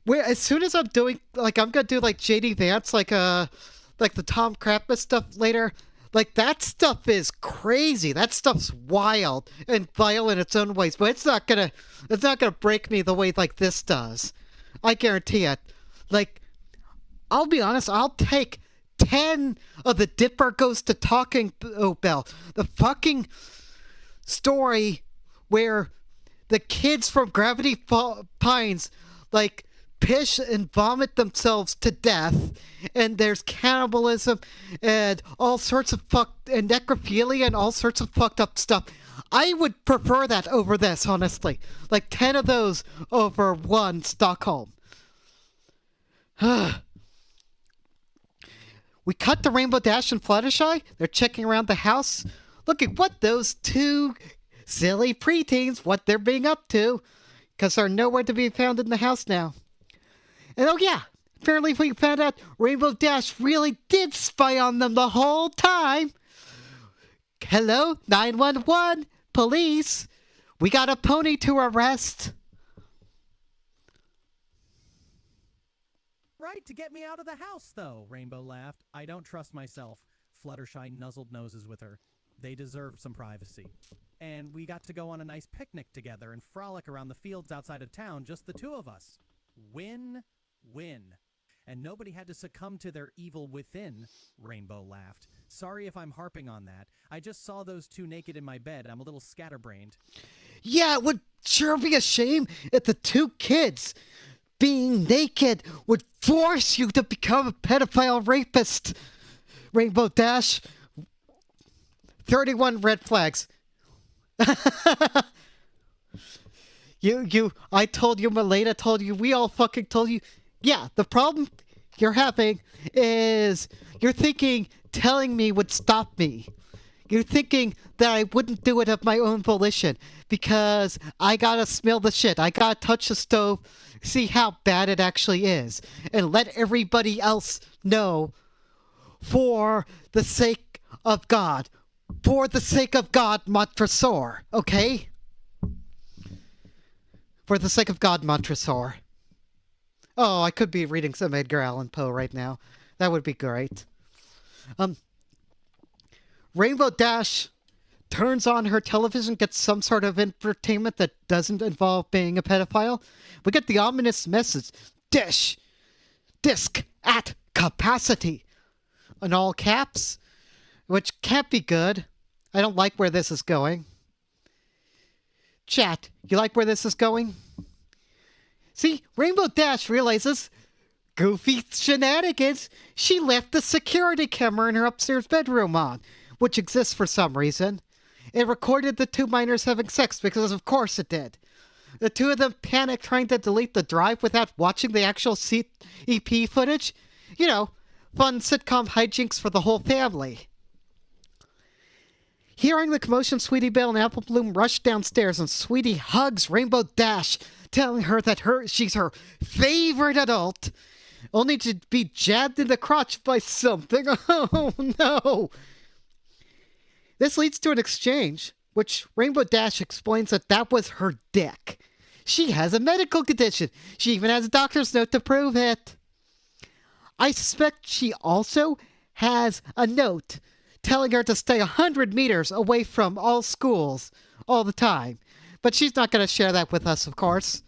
where as soon as I'm doing, like, I'm gonna do, like, J.D. Vance, like the Tom Krappus stuff later. Like, that stuff is crazy. That stuff's wild and vile in its own ways, but it's not gonna break me the way, like, this does. I guarantee it. Like, I'll be honest, I'll take 10 of the Dipper Goes to Talking Bell. The fucking story where the kids from Gravity Pines, like, piss and vomit themselves to death, and there's cannibalism and all sorts of and necrophilia and all sorts of fucked up stuff. I would prefer that over this, honestly. Like 10 of those over one Stockholm. We cut to Rainbow Dash and Fluttershy. They're checking around the house, looking what those two silly preteens, what they're being up to, because they're nowhere to be found in the house now. And oh yeah, apparently we found out Rainbow Dash really did spy on them the whole time. Hello, 911, police. We got a pony to arrest. Right to get me out of the house, though, Rainbow laughed. I don't trust myself. Fluttershy nuzzled noses with her. They deserve some privacy. And we got to go on a nice picnic together and frolic around the fields outside of town, just the two of us. Win. And nobody had to succumb to their evil within, Rainbow laughed. Sorry if I'm harping on that. I just saw those two naked in my bed. I'm a little scatterbrained. Yeah, it would sure be a shame if the two kids being naked would force you to become a pedophile rapist. Rainbow Dash. 31 red flags. I told you, Milena told you, we all fucking told you. Yeah, the problem you're having is you're thinking telling me would stop me. You're thinking that I wouldn't do it of my own volition because I gotta smell the shit. I gotta touch the stove, see how bad it actually is, and let everybody else know for the sake of God. For the sake of God, Montresor, okay? For the sake of God, Montresor. Oh, I could be reading some Edgar Allan Poe right now. That would be great. Rainbow Dash turns on her television, gets some sort of entertainment that doesn't involve being a pedophile. We get the ominous message, disc at capacity, in all caps, which can't be good. I don't like where this is going. Chat, you like where this is going? See, Rainbow Dash realizes goofy shenanigans. She left the security camera in her upstairs bedroom on, which exists for some reason. It recorded the two minors having sex because of course it did. The two of them panic trying to delete the drive without watching the actual EP footage. You know, fun sitcom hijinks for the whole family. Hearing the commotion, Sweetie Belle and Apple Bloom rush downstairs and Sweetie hugs Rainbow Dash, telling her that she's her favorite adult, only to be jabbed in the crotch by something. Oh no! This leads to an exchange, which Rainbow Dash explains that was her dick. She has a medical condition. She even has a doctor's note to prove it. I suspect she also has a note telling her to stay 100 meters away from all schools all the time. But she's not going to share that with us, of course.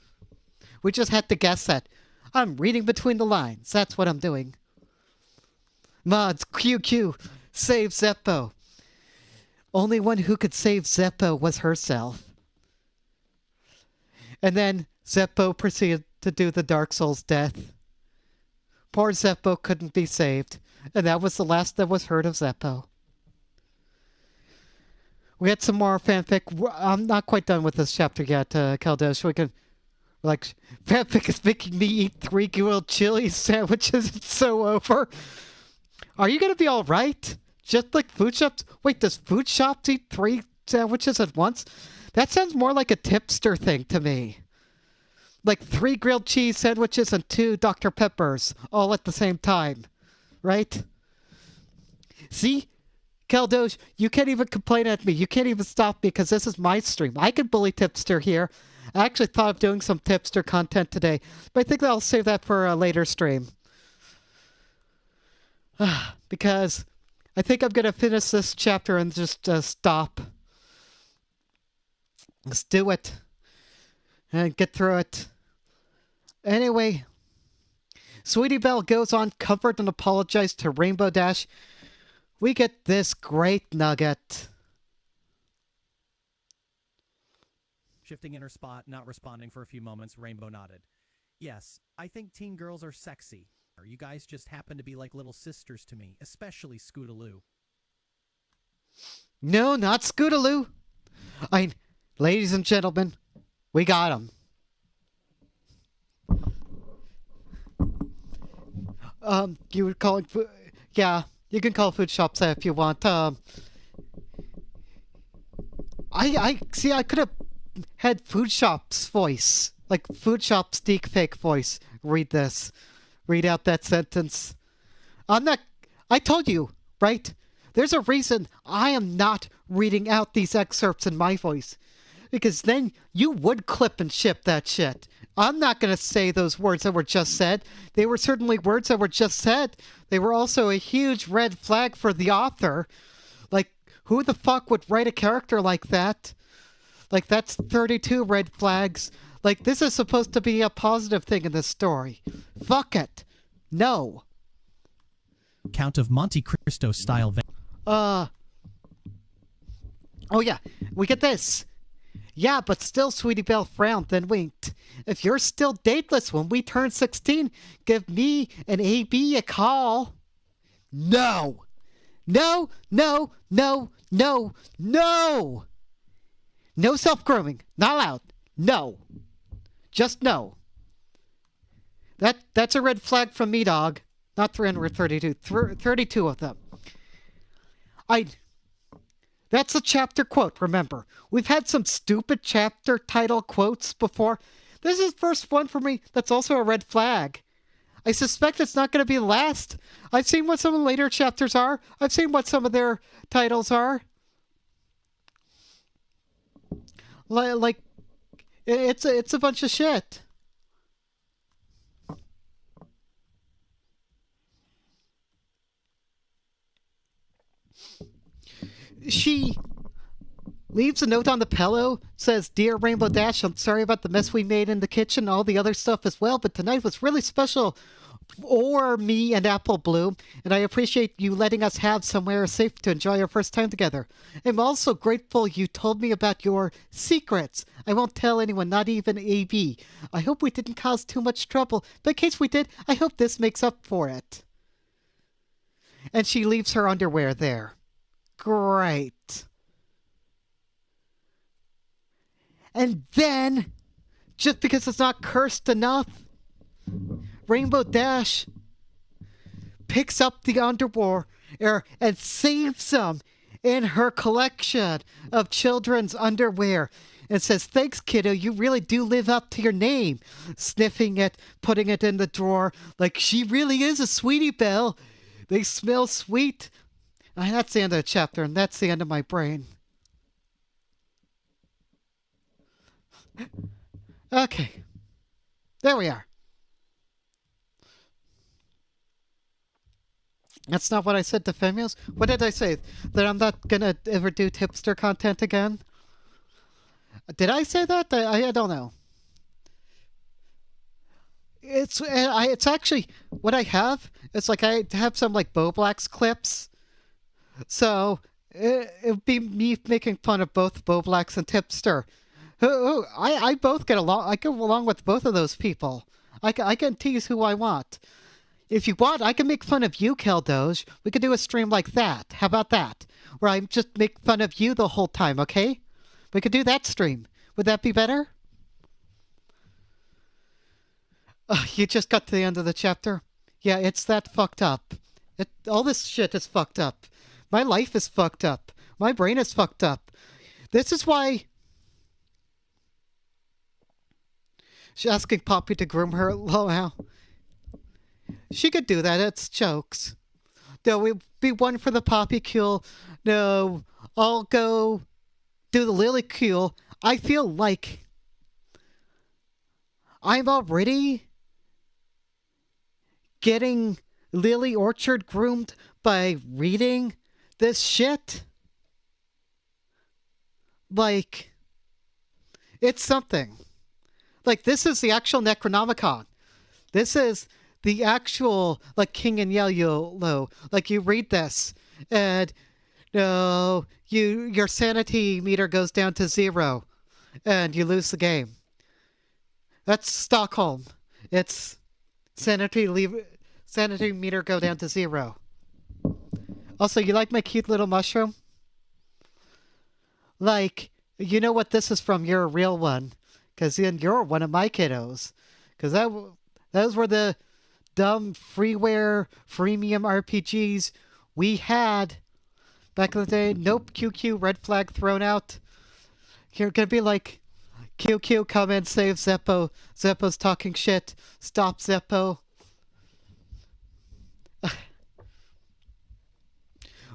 We just had to guess that. I'm reading between the lines. That's what I'm doing. Mods, QQ, save Zeppo. Only one who could save Zeppo was herself. And then Zeppo proceeded to do the Dark Souls death. Poor Zeppo couldn't be saved. And that was the last that was heard of Zeppo. We had some more fanfic. I'm not quite done with this chapter yet, Kaldosh. We can, fanfic is making me eat 3 grilled chili sandwiches. It's so over. Are you going to be all right? Just like food shops? Wait, does food shops eat 3 sandwiches at once? That sounds more like a tipster thing to me. Like 3 grilled cheese sandwiches and 2 Dr. Peppers all at the same time. Right? See? Keldoge, you can't even complain at me. You can't even stop me because this is my stream. I can bully Tipster here. I actually thought of doing some Tipster content today, but I think I'll save that for a later stream. Because I think I'm going to finish this chapter and just stop. Let's do it. And get through it. Anyway, Sweetie Belle goes on, comfort and apologize to Rainbow Dash. We get this great nugget. Shifting in her spot, not responding for a few moments, Rainbow nodded. Yes, I think teen girls are sexy. You guys just happen to be like little sisters to me, especially Scootaloo. No, not Scootaloo. Ladies and gentlemen, we got him. You were calling... Yeah. You can call food shops if you want. I could have had food shops voice, like food shops deep fake voice. Read this. Read out that sentence. I told you, right? There's a reason I am not reading out these excerpts in my voice. Because then you would clip and ship that shit. I'm not going to say those words that were just said. They were certainly words that were just said. They were also a huge red flag for the author. Like, who the fuck would write a character like that? Like, that's 32 red flags. Like, this is supposed to be a positive thing in this story. Fuck it. No. Count of Monte Cristo style. Oh yeah, we get this. Yeah, but still Sweetie Belle frowned, then winked. If you're still dateless when we turn 16, give me and AB a call. No. No, no, no, no, no. No self-grooming. Not allowed. No. Just no. That's a red flag from me, dog. Not 332. 32 of them. That's a chapter quote, remember. We've had some stupid chapter title quotes before. This is the first one for me that's also a red flag. I suspect it's not going to be the last. I've seen what some of the later chapters are. I've seen what some of their titles are. Like, it's a bunch of shit. she leaves a note on the pillow, says, "Dear Rainbow Dash, I'm sorry about the mess we made in the kitchen, all the other stuff as well, but tonight was really special for me and Apple Bloom, and I appreciate you letting us have somewhere safe to enjoy our first time together. I'm also grateful you told me about your secrets. I won't tell anyone, not even AB. I hope we didn't cause too much trouble, but in case we did, I hope this makes up for it." And she leaves her underwear there. Great. And then, just because it's not cursed enough, Rainbow Dash picks up the underwear and saves them in her collection of children's underwear and says, "Thanks, kiddo, you really do live up to your name." Sniffing it, putting it in the drawer, like she really is a sweetie belle. They smell sweet. And that's the end of the chapter, and that's the end of my brain. Okay. There we are. That's not what I said to Femios. What did I say? That I'm not gonna ever do tipster content again? Did I say that? I don't know. It's actually what I have. It's like I have some like Boblax clips. So it'd be me making fun of both Boblax and Tipster. I both get along. I go along with both of those people. I can tease who I want. If you want, I can make fun of you, Keldoge. We could do a stream like that. How about that? Where I just make fun of you the whole time, okay? We could do that stream. Would that be better? You just got to the end of the chapter? Yeah, it's that fucked up. All this shit is fucked up. My life is fucked up. My brain is fucked up. This is why she's asking Poppy to groom her. Oh, she could do that. It's jokes. No, we'd be one for the Poppy Cule. No, I'll go do the Lily Cule. I feel like I'm already getting Lily Orchard groomed by reading this shit. Like, it's something. Like, this is the actual Necronomicon. This is the actual, like, King and Yellow. Like, you read this, and no, your sanity meter goes down to 0, and you lose the game. That's Stockholm. It's sanity meter go down to 0. Also, you like my cute little mushroom? Like, you know what this is from? You're a real one. Because then you're one of my kiddos. Because those were the dumb freeware, freemium RPGs we had back in the day. Nope, QQ, red flag thrown out. You're going to be like, QQ, come and save Zeppo. Zeppo's talking shit. Stop, Zeppo.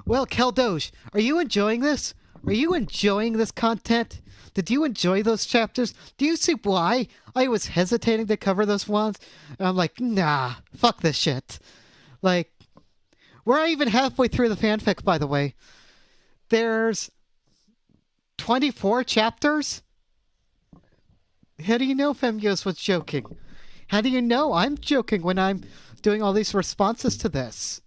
Well, Keldoge, are you enjoying this? Are you enjoying this content? Did you enjoy those chapters? Do you see why I was hesitating to cover those ones? And I'm like, nah, fuck this shit. Like, we're even halfway through the fanfic, by the way. There's 24 chapters? How do you know Femios was joking? How do you know I'm joking when I'm doing all these responses to this?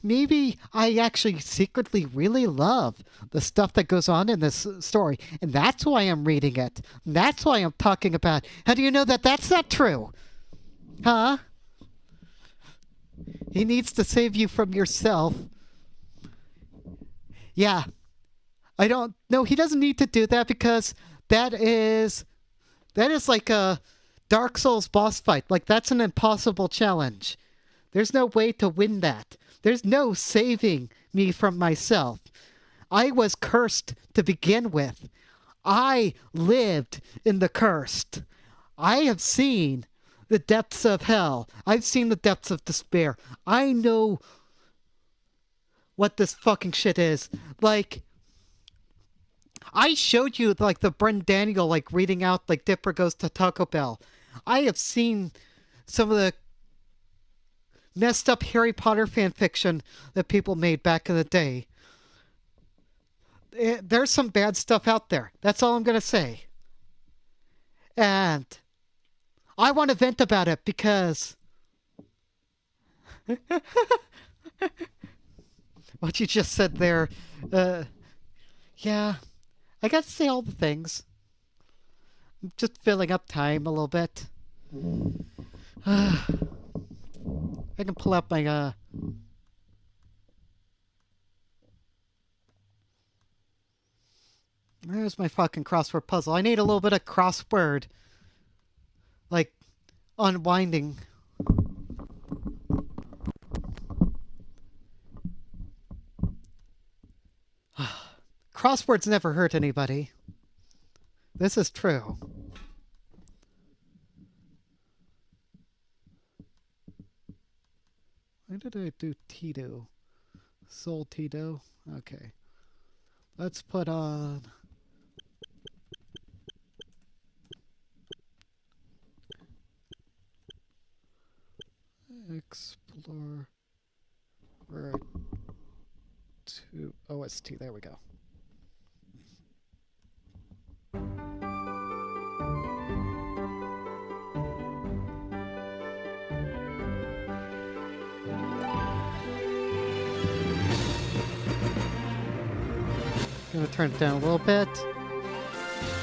Maybe I actually secretly really love the stuff that goes on in this story, and that's why I'm reading it. That's why I'm talking about. How do you know that that's not true? Huh? He needs to save you from yourself. Yeah. I don't... No, he doesn't need to do that because that is like a Dark Souls boss fight. Like, that's an impossible challenge. There's no way to win that. There's no saving me from myself. I was cursed to begin with. I lived in the cursed. I have seen the depths of hell. I've seen the depths of despair. I know what this fucking shit is. Like, I showed you, like, the Bren Daniel, like, reading out, like, Dipper Goes to Taco Bell. I have seen some of the messed up Harry Potter fan fiction that people made back in the day. there's some bad stuff out there. That's all I'm going to say. And I want to vent about it because what you just said there, yeah, I got to say all the things. I'm just filling up time a little bit. I can pull up my Where's my fucking crossword puzzle? I need a little bit of crossword. Like, unwinding. Crosswords never hurt anybody. This is true. Why did I do Tito? Soul Tito? Okay. Let's put on... Explore... to OST. There we go. Gonna turn it down a little bit.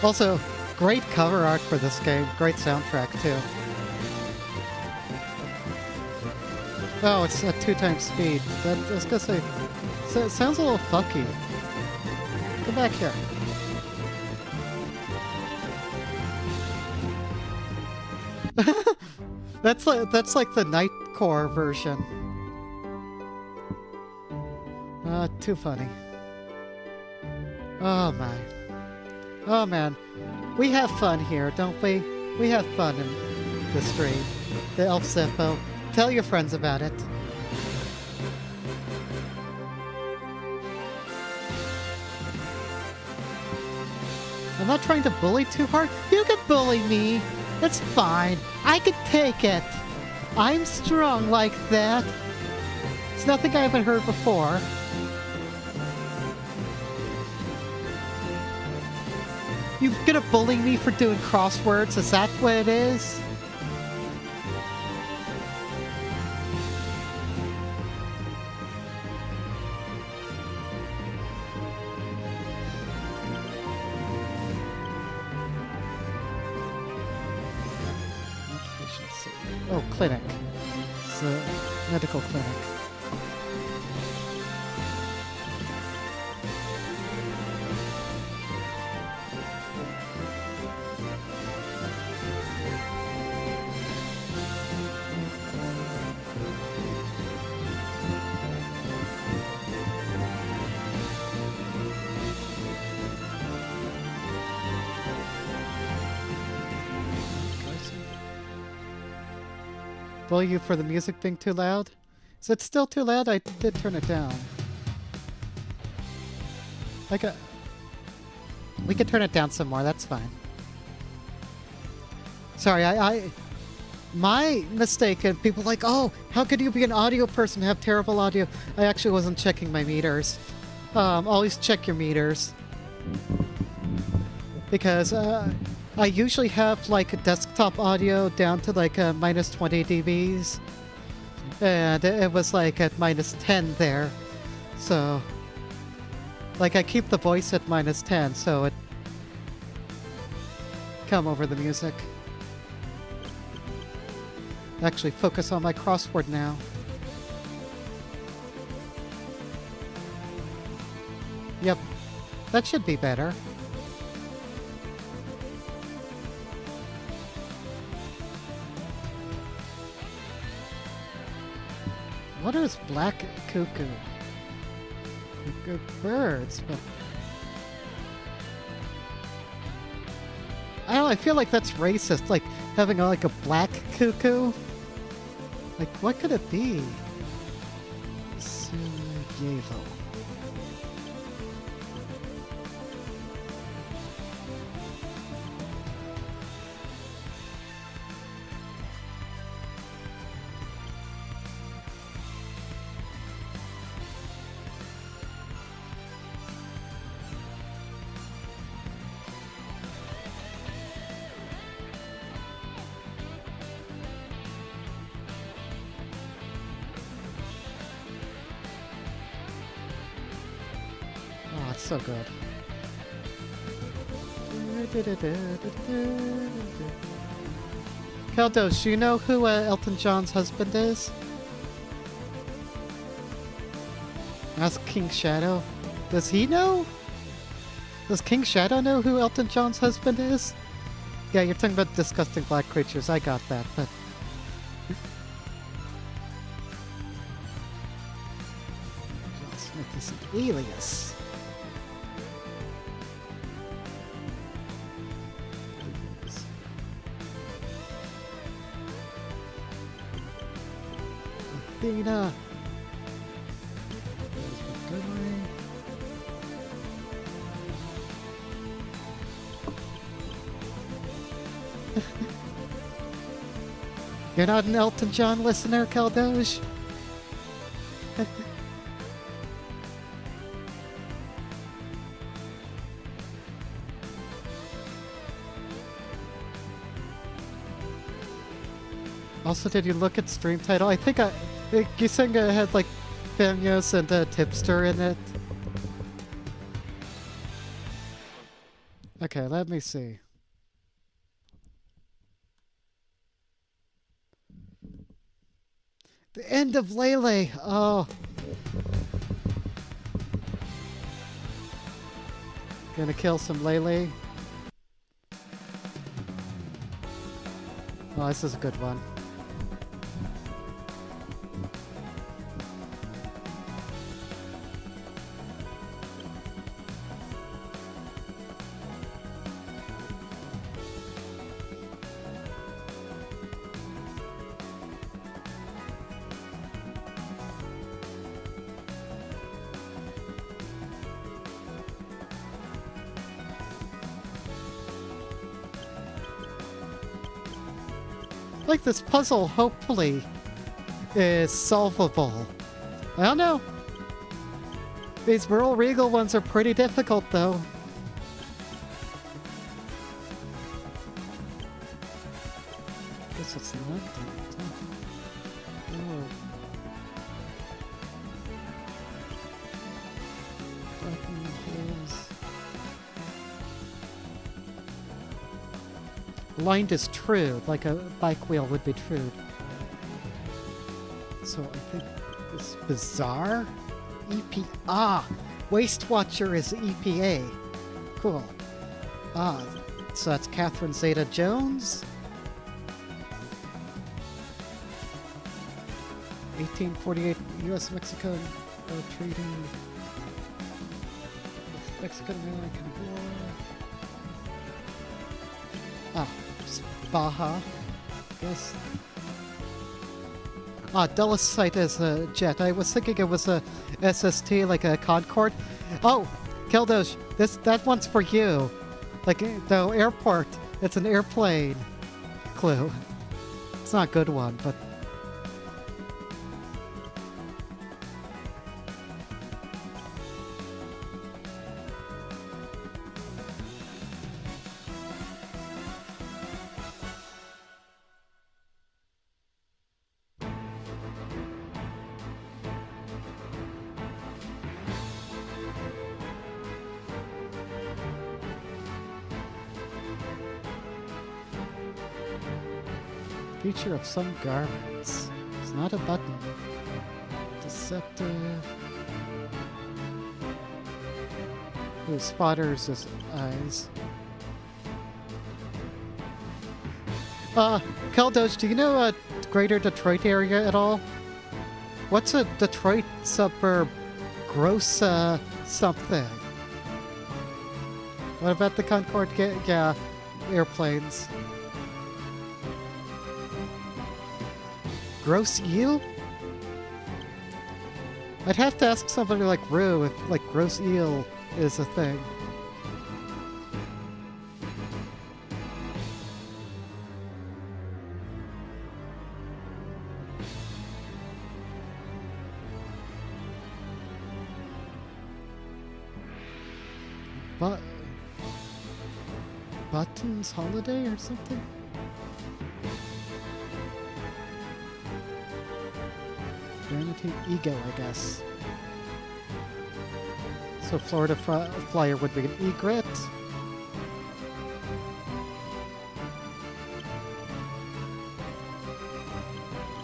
Also, great cover art for this game. Great soundtrack too. Oh, it's at 2 times speed. I was gonna say, it sounds a little fucky. Go back here. That's like the Nightcore version. Too funny. Oh my. Oh man. We have fun here, don't we? We have fun in the stream. The Elf Zippo. Tell your friends about it. I'm not trying to bully too hard. You can bully me. It's fine. I can take it. I'm strong like that. It's nothing I haven't heard before. You're gonna bully me for doing crosswords? Is that what it is? Oh, clinic. It's a medical clinic. Bully you for the music being too loud? Is it still too loud? I did turn it down. We could turn it down some more, that's fine. Sorry, my mistake, and people like, oh, how could you be an audio person and have terrible audio? I actually wasn't checking my meters. Always check your meters. Because, I usually have like a desktop audio down to like minus 20 dBs, and it was like at minus 10 there, so like I keep the voice at minus 10 so it come over the music. Actually focus on my crossword now. Yep, that should be better. What is black cuckoo? Good birds, but I don't know, I feel like that's racist, like having like a black cuckoo. Like, what could it be? Sarajevo. so good. Keldos, do you know who Elton John's husband is? Ask King Shadow. Does he know? Does King Shadow know who Elton John's husband is? Yeah, you're talking about disgusting black creatures. I got that, but... John Smith is an alias. Athena. You're not an Elton John listener, Keldoge? Also, did you look at stream title? I think you saying it had like Famios and Tipster in it. Okay, let me see. The end of Lele. Oh. Gonna kill some Lele. Oh, this is a good one. Like this puzzle, hopefully, is solvable. I don't know. These Rural Regal ones are pretty difficult, though. Guess it's not that. Oh. Button holes. Blind is true, like a bike wheel would be true. So I think this bizarre EP. Ah, Waste Watcher is EPA. Cool. Ah, so that's Catherine Zeta-Jones. 1848 U.S.-Mexico treaty. Mexican-American War. Ah, Baja, I guess. Ah, Delicite is a jet. I was thinking it was a SST, like a Concorde. Oh, Keldosh, that one's for you. Like the airport, it's an airplane clue. It's not a good one, but... Feature of some garments. It's not a button. Deceptive. Ooh, spotters his eyes. Keldoge, do you know Greater Detroit area at all? What's a Detroit suburb? Gross something. What about the Concorde? Yeah, airplanes. Gross eel? I'd have to ask somebody like Rue if, like, gross eel is a thing. But... Buttons Holiday or something? Vanity Ego, I guess. So Florida Flyer would be an egret.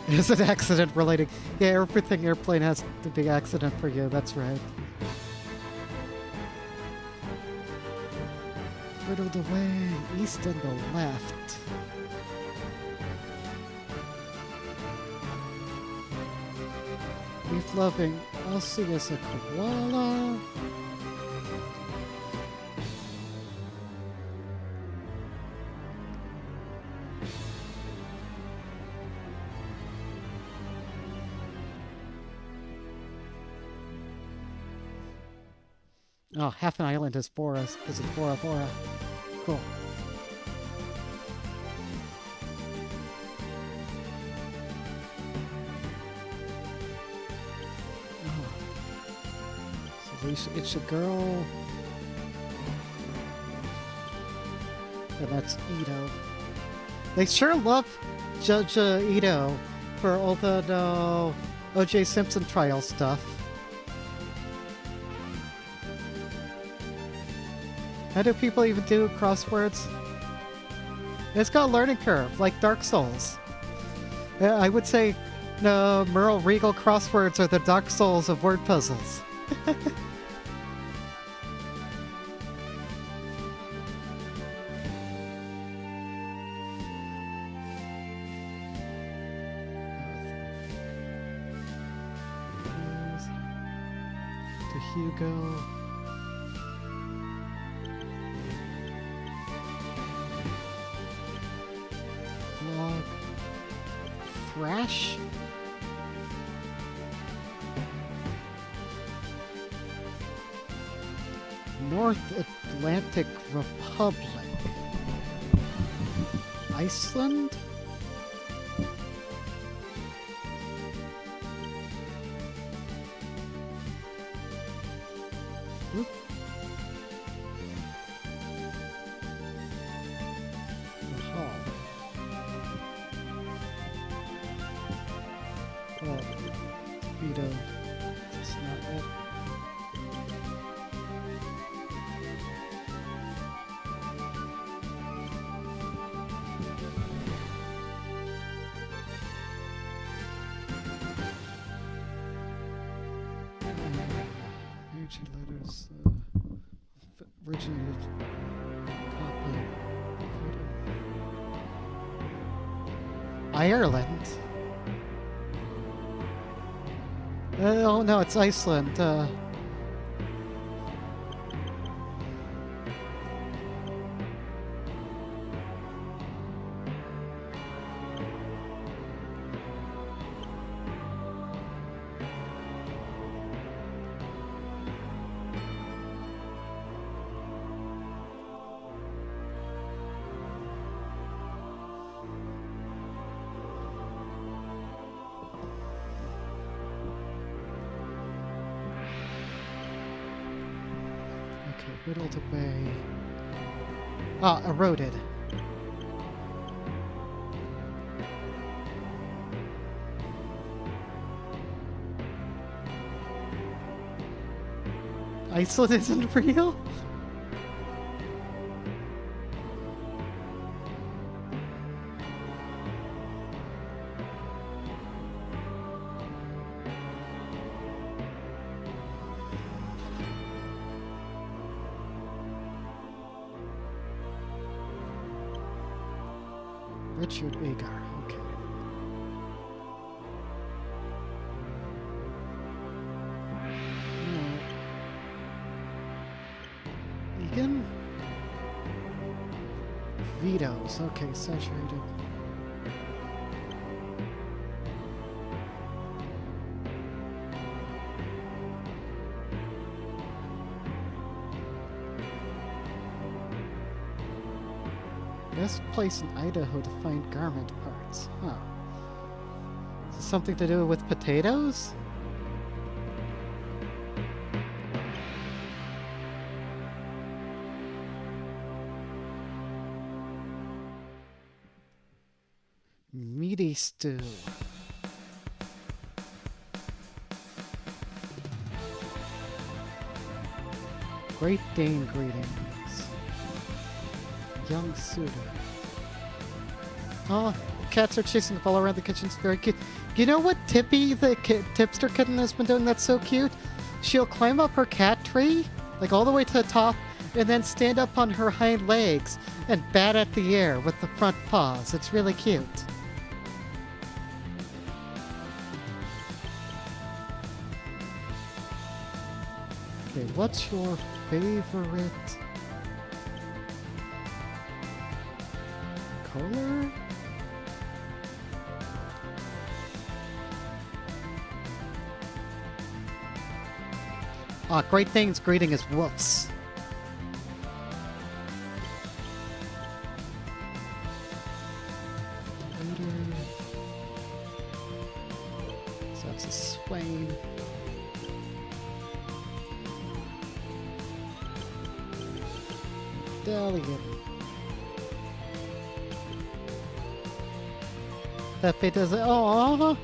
Is it accident related? Yeah, everything airplane has to be accident for you. That's right. Riddled away, east and the left. Leaf loving, Aussie is a koala. Oh, half an island is Bora, because it's Bora Bora. Cool. Oh. So it's a girl. And that's Ito. They sure love Judge Ito for all the O.J. Simpson trial stuff. How do people even do crosswords? It's got a learning curve, like Dark Souls. I would say, no, Merle Regal crosswords are the Dark Souls of word puzzles. To Hugo. Thrash? North Atlantic Republic. Iceland? Oop. Nepal. Oh, Vito. That's not it. Major letters. Originated copy. Ireland. Oh no, it's Iceland. Whittled away. Ah, eroded. Iceland isn't real? Richard Agar, okay. Egan? Vetoes, okay, saturated. Best place in Idaho to find garment parts. Huh. Is this something to do with potatoes? Meaty stew. Great Dane greetings. Young suitor. Oh, cats are chasing the ball around the kitchen. It's very cute. You know what Tippy, the tipster kitten, has been doing that's so cute? She'll climb up her cat tree, like all the way to the top, and then stand up on her hind legs and bat at the air with the front paws. It's really cute. Okay, what's your favorite color? Great Dane's greeting is woofs. So that's a swain. Dahlia. Pepe does it. Oh,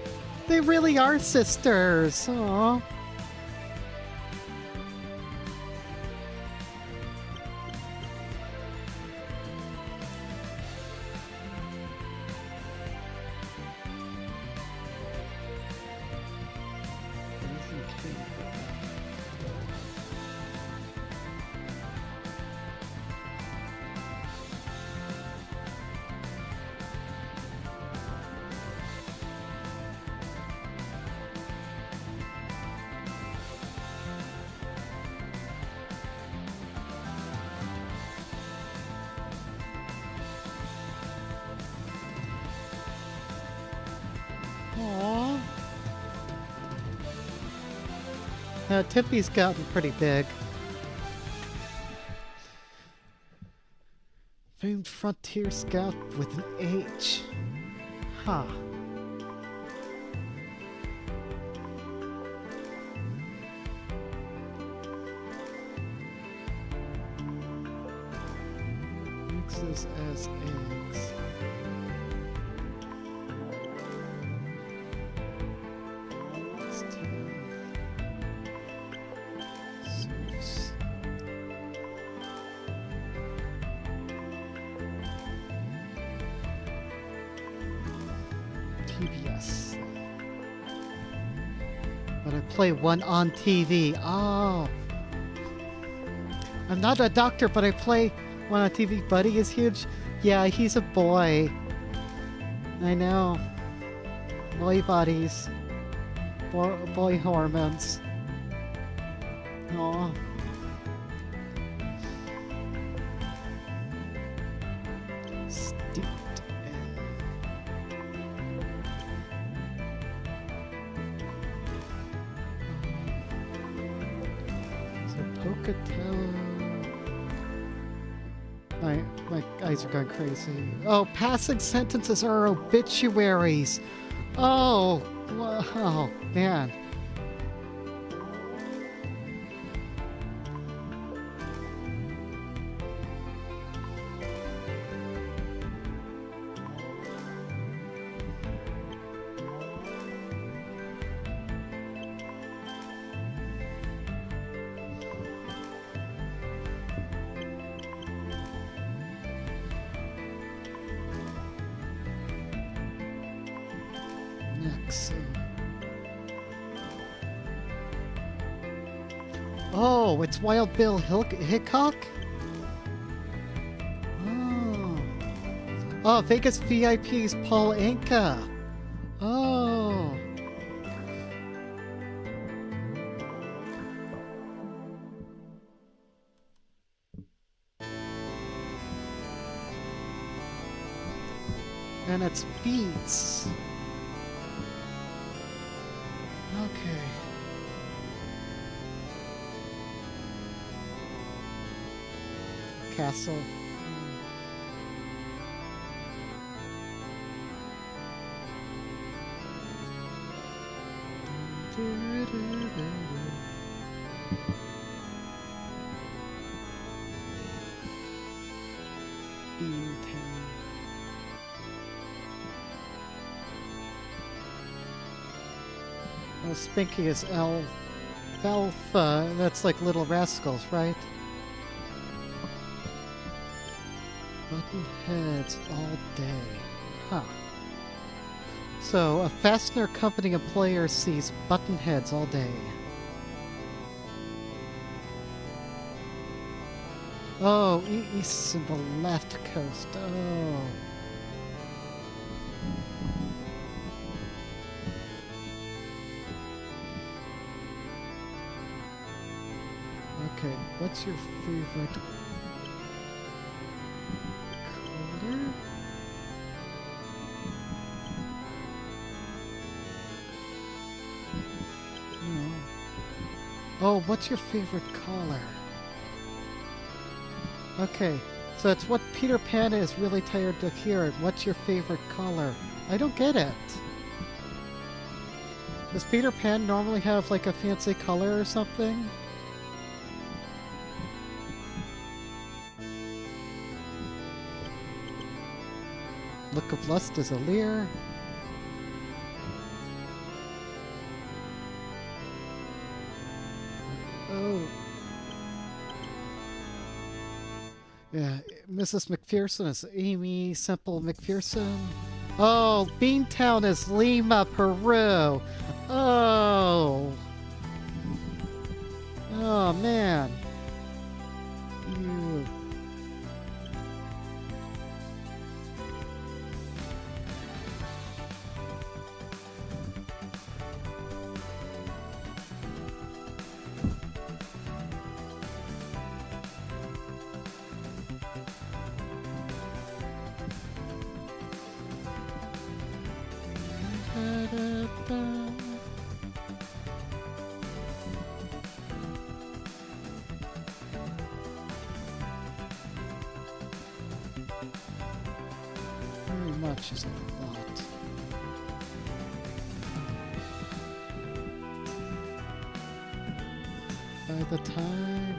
they really are sisters. Aww. Aww. Tippy's gotten pretty big. Famed frontier scout with an H. Huh. Mixes as eggs. TBS. But I play one on TV. Oh. I'm not a doctor, but I play one on TV. Buddy is huge. Yeah, he's a boy. I know. Boy bodies. Boy hormones. Aw. Steeped in. So Pocatello. My eyes are going crazy. Oh, passing sentences are obituaries. Oh, wow, man. Next. Oh, it's Wild Bill Hickok? Oh. Oh, Vegas VIP's Paul Anka. Oh. And it's Beats. Okay. Castle. Beantown. Spinky is Alfalfa. That's like Little Rascals, right? Button heads all day. Huh. So, a fastener company employer sees button heads all day. Oh, east and the left coast. Oh. Okay, what's your favorite color? Oh, what's your favorite color? Okay, so it's what Peter Pan is really tired to hear. What's your favorite color? I don't get it. Does Peter Pan normally have like a fancy color or something? Look of lust is a leer. Oh. Yeah, Mrs. McPherson is Amy Semple McPherson. Oh, Beantown is Lima, Peru. Oh. Oh, man. Ew. Very much is a lot. By the time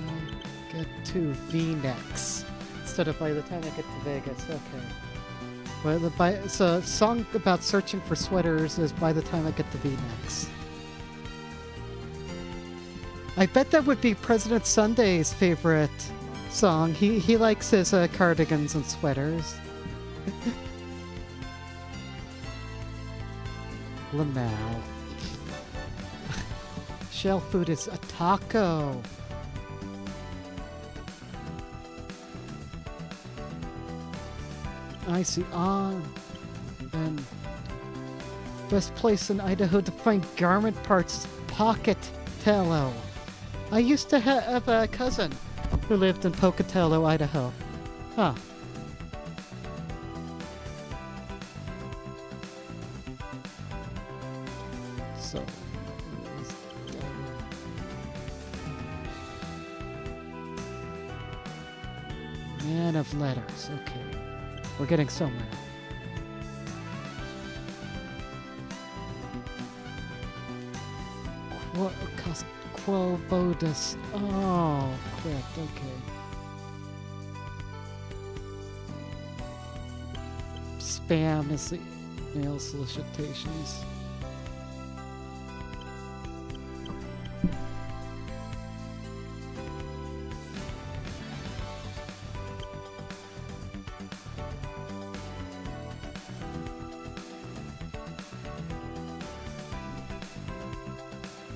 I get to V-Nex, instead of by the time I get to Vegas, okay. Well, so a song about searching for sweaters is by the time I get to V-Nex. I bet that would be President Sunday's favorite song. He likes his cardigans and sweaters. Lamau. Shell food is a taco. I see on. And best place in Idaho to find garment parts is Pocatello. I used to have a cousin who lived in Pocatello, Idaho. Huh. So, man of letters. Okay. We're getting somewhere. Quo Bodus. Oh, quit. Okay. Spam is the mail solicitations.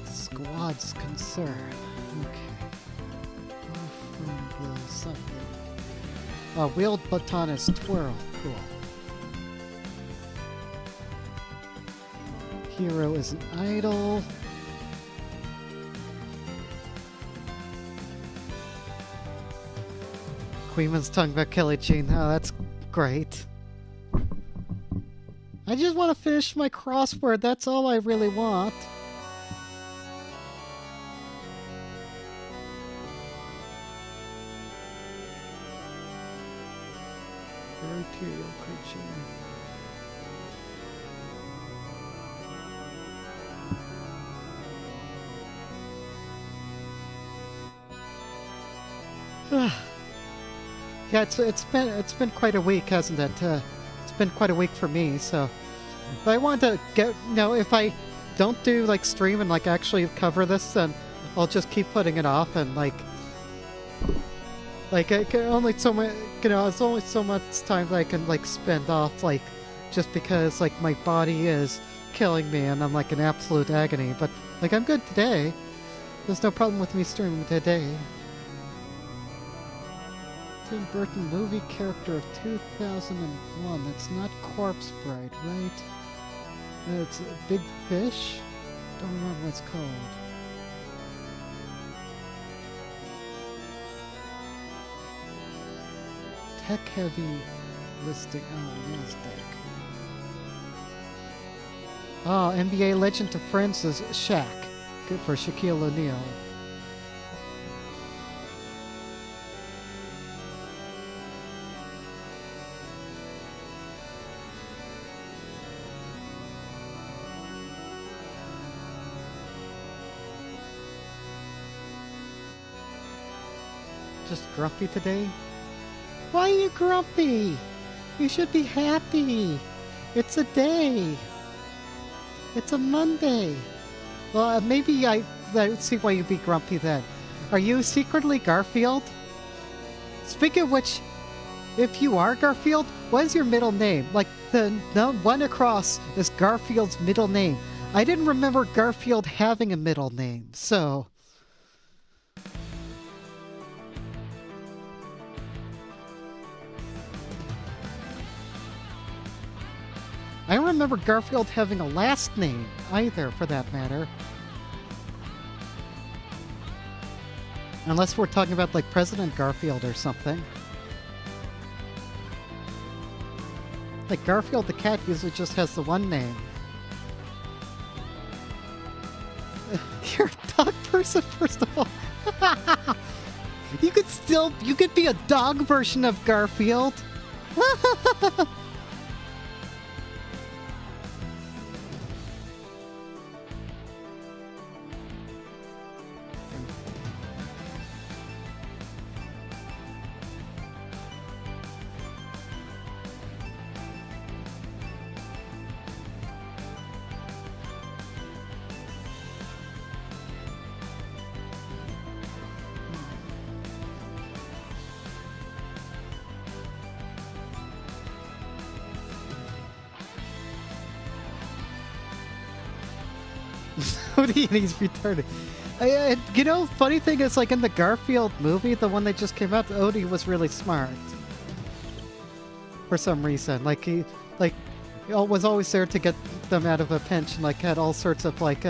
Squad's concern. Okay. From the something. Wheeled baton is twirl. Cool. Hero is an idol. Queenman's talking about Kelly Jean. Oh, that's great. I just want to finish my crossword. That's all I really want. Material creature. Yeah, it's been quite a week, hasn't it? It's been quite a week for me. So, but I wanted to get if I don't do like stream and like actually cover this, then I'll just keep putting it off and like Like, I can only so much, it's only so much time that I can, like, spend off, like, just because, like, my body is killing me and I'm, like, in absolute agony. But, like, I'm good today. There's no problem with me streaming today. Tim Burton movie character of 2001. That's not Corpse Bride, right? It's a Big Fish? Don't remember what it's called. Tech-heavy listing. Oh, NASDAQ. Oh, NBA legend to friends is Shaq. Good for Shaquille O'Neal. Just grumpy today? Why are you grumpy? You should be happy. It's a day. It's a Monday. Well, maybe I see why you'd be grumpy then. Are you secretly Garfield? Speaking of which, if you are Garfield, what is your middle name? Like, the one across is Garfield's middle name. I didn't remember Garfield having a middle name, so... I don't remember Garfield having a last name, either, for that matter. Unless we're talking about, like, President Garfield or something. Like, Garfield the cat usually just has the one name. You're a dog person, first of all. You could be a dog version of Garfield. Odie and he's retarded. Funny thing is, like, in the Garfield movie, the one that just came out, Odie was really smart. For some reason. Like, he was always there to get them out of a pinch and, like, had all sorts of, like,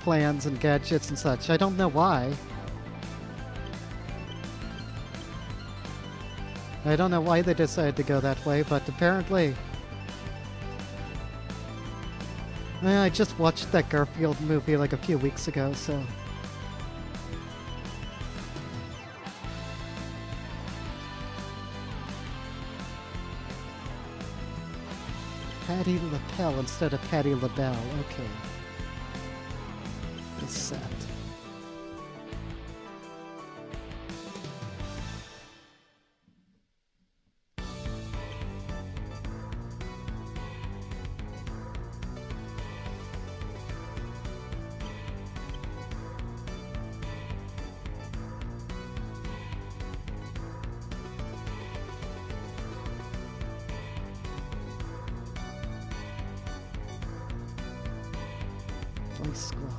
plans and gadgets and such. I don't know why. I don't know why they decided to go that way, but apparently... I just watched that Garfield movie like a few weeks ago, so... Patti LaBelle instead of Patti LaBelle. Okay. It's set. Squad.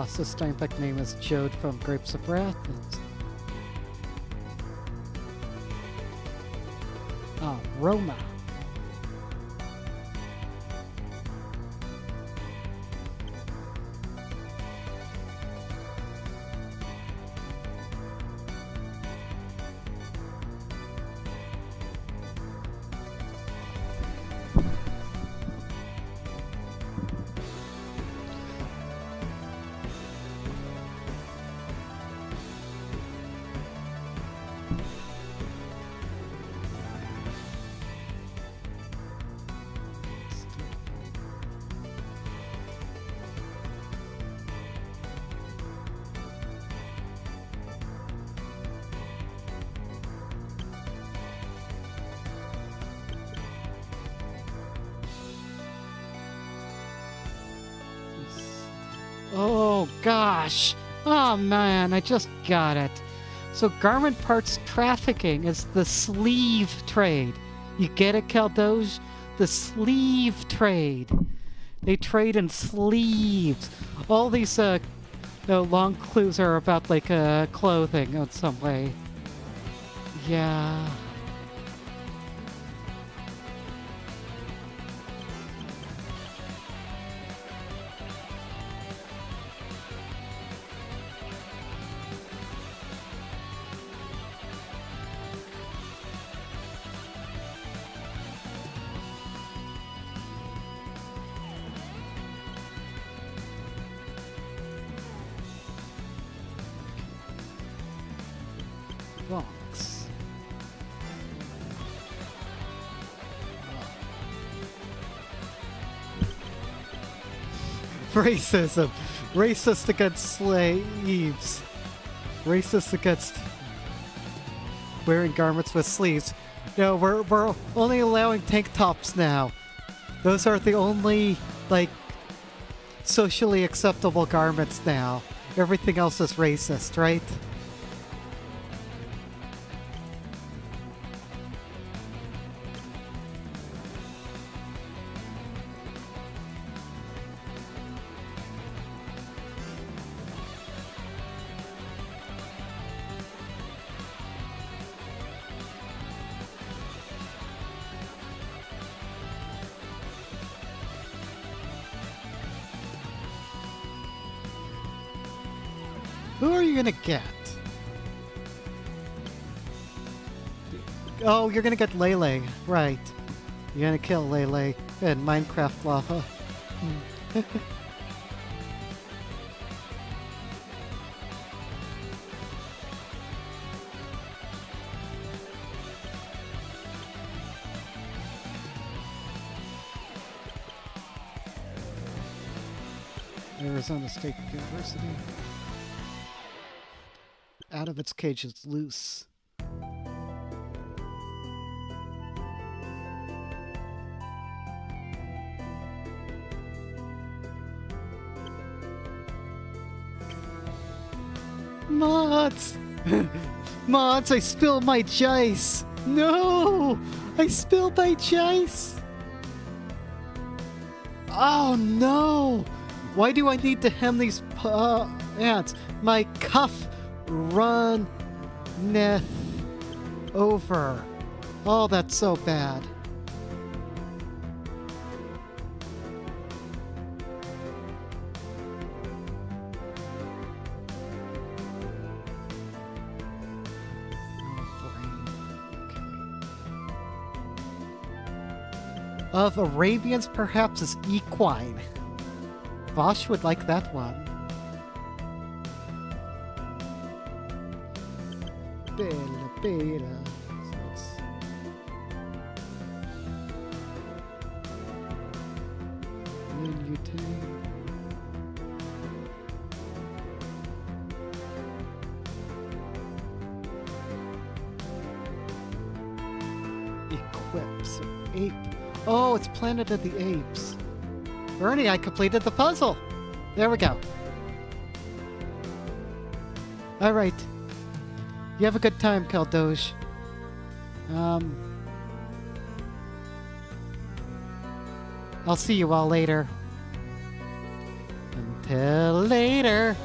So Steinbeck name is Jode from Grapes of Wrath. Roma. Oh gosh. Oh man, I just got it. So garment parts trafficking is the sleeve trade. You get it, Caldoge? The sleeve trade. They trade in sleeves. All these long clues are about like clothing in some way. Yeah. Box. Racism. Racist against slaves. Racist against wearing garments with sleeves. No, we're only allowing tank tops now. Those are the only, like, socially acceptable garments now. Everything else is racist, right? Who are you gonna get? Oh, you're gonna get Lele, right. You're gonna kill Lele in Minecraft lava. Arizona State University. Out of its cage is loose. Mods! Mods, I spilled my Jace! No! I spilled my Jace! Oh no! Why do I need to hem these ants? My cuff runneth over. Oh, that's so bad. Of Arabians, perhaps is equine. Vosh would like that one. Bella, bella. Equips ape. Oh, it's Planet of the Apes. Bernie, I completed the puzzle. There we go. All right. You have a good time, Caldoge. I'll see you all later. Until later.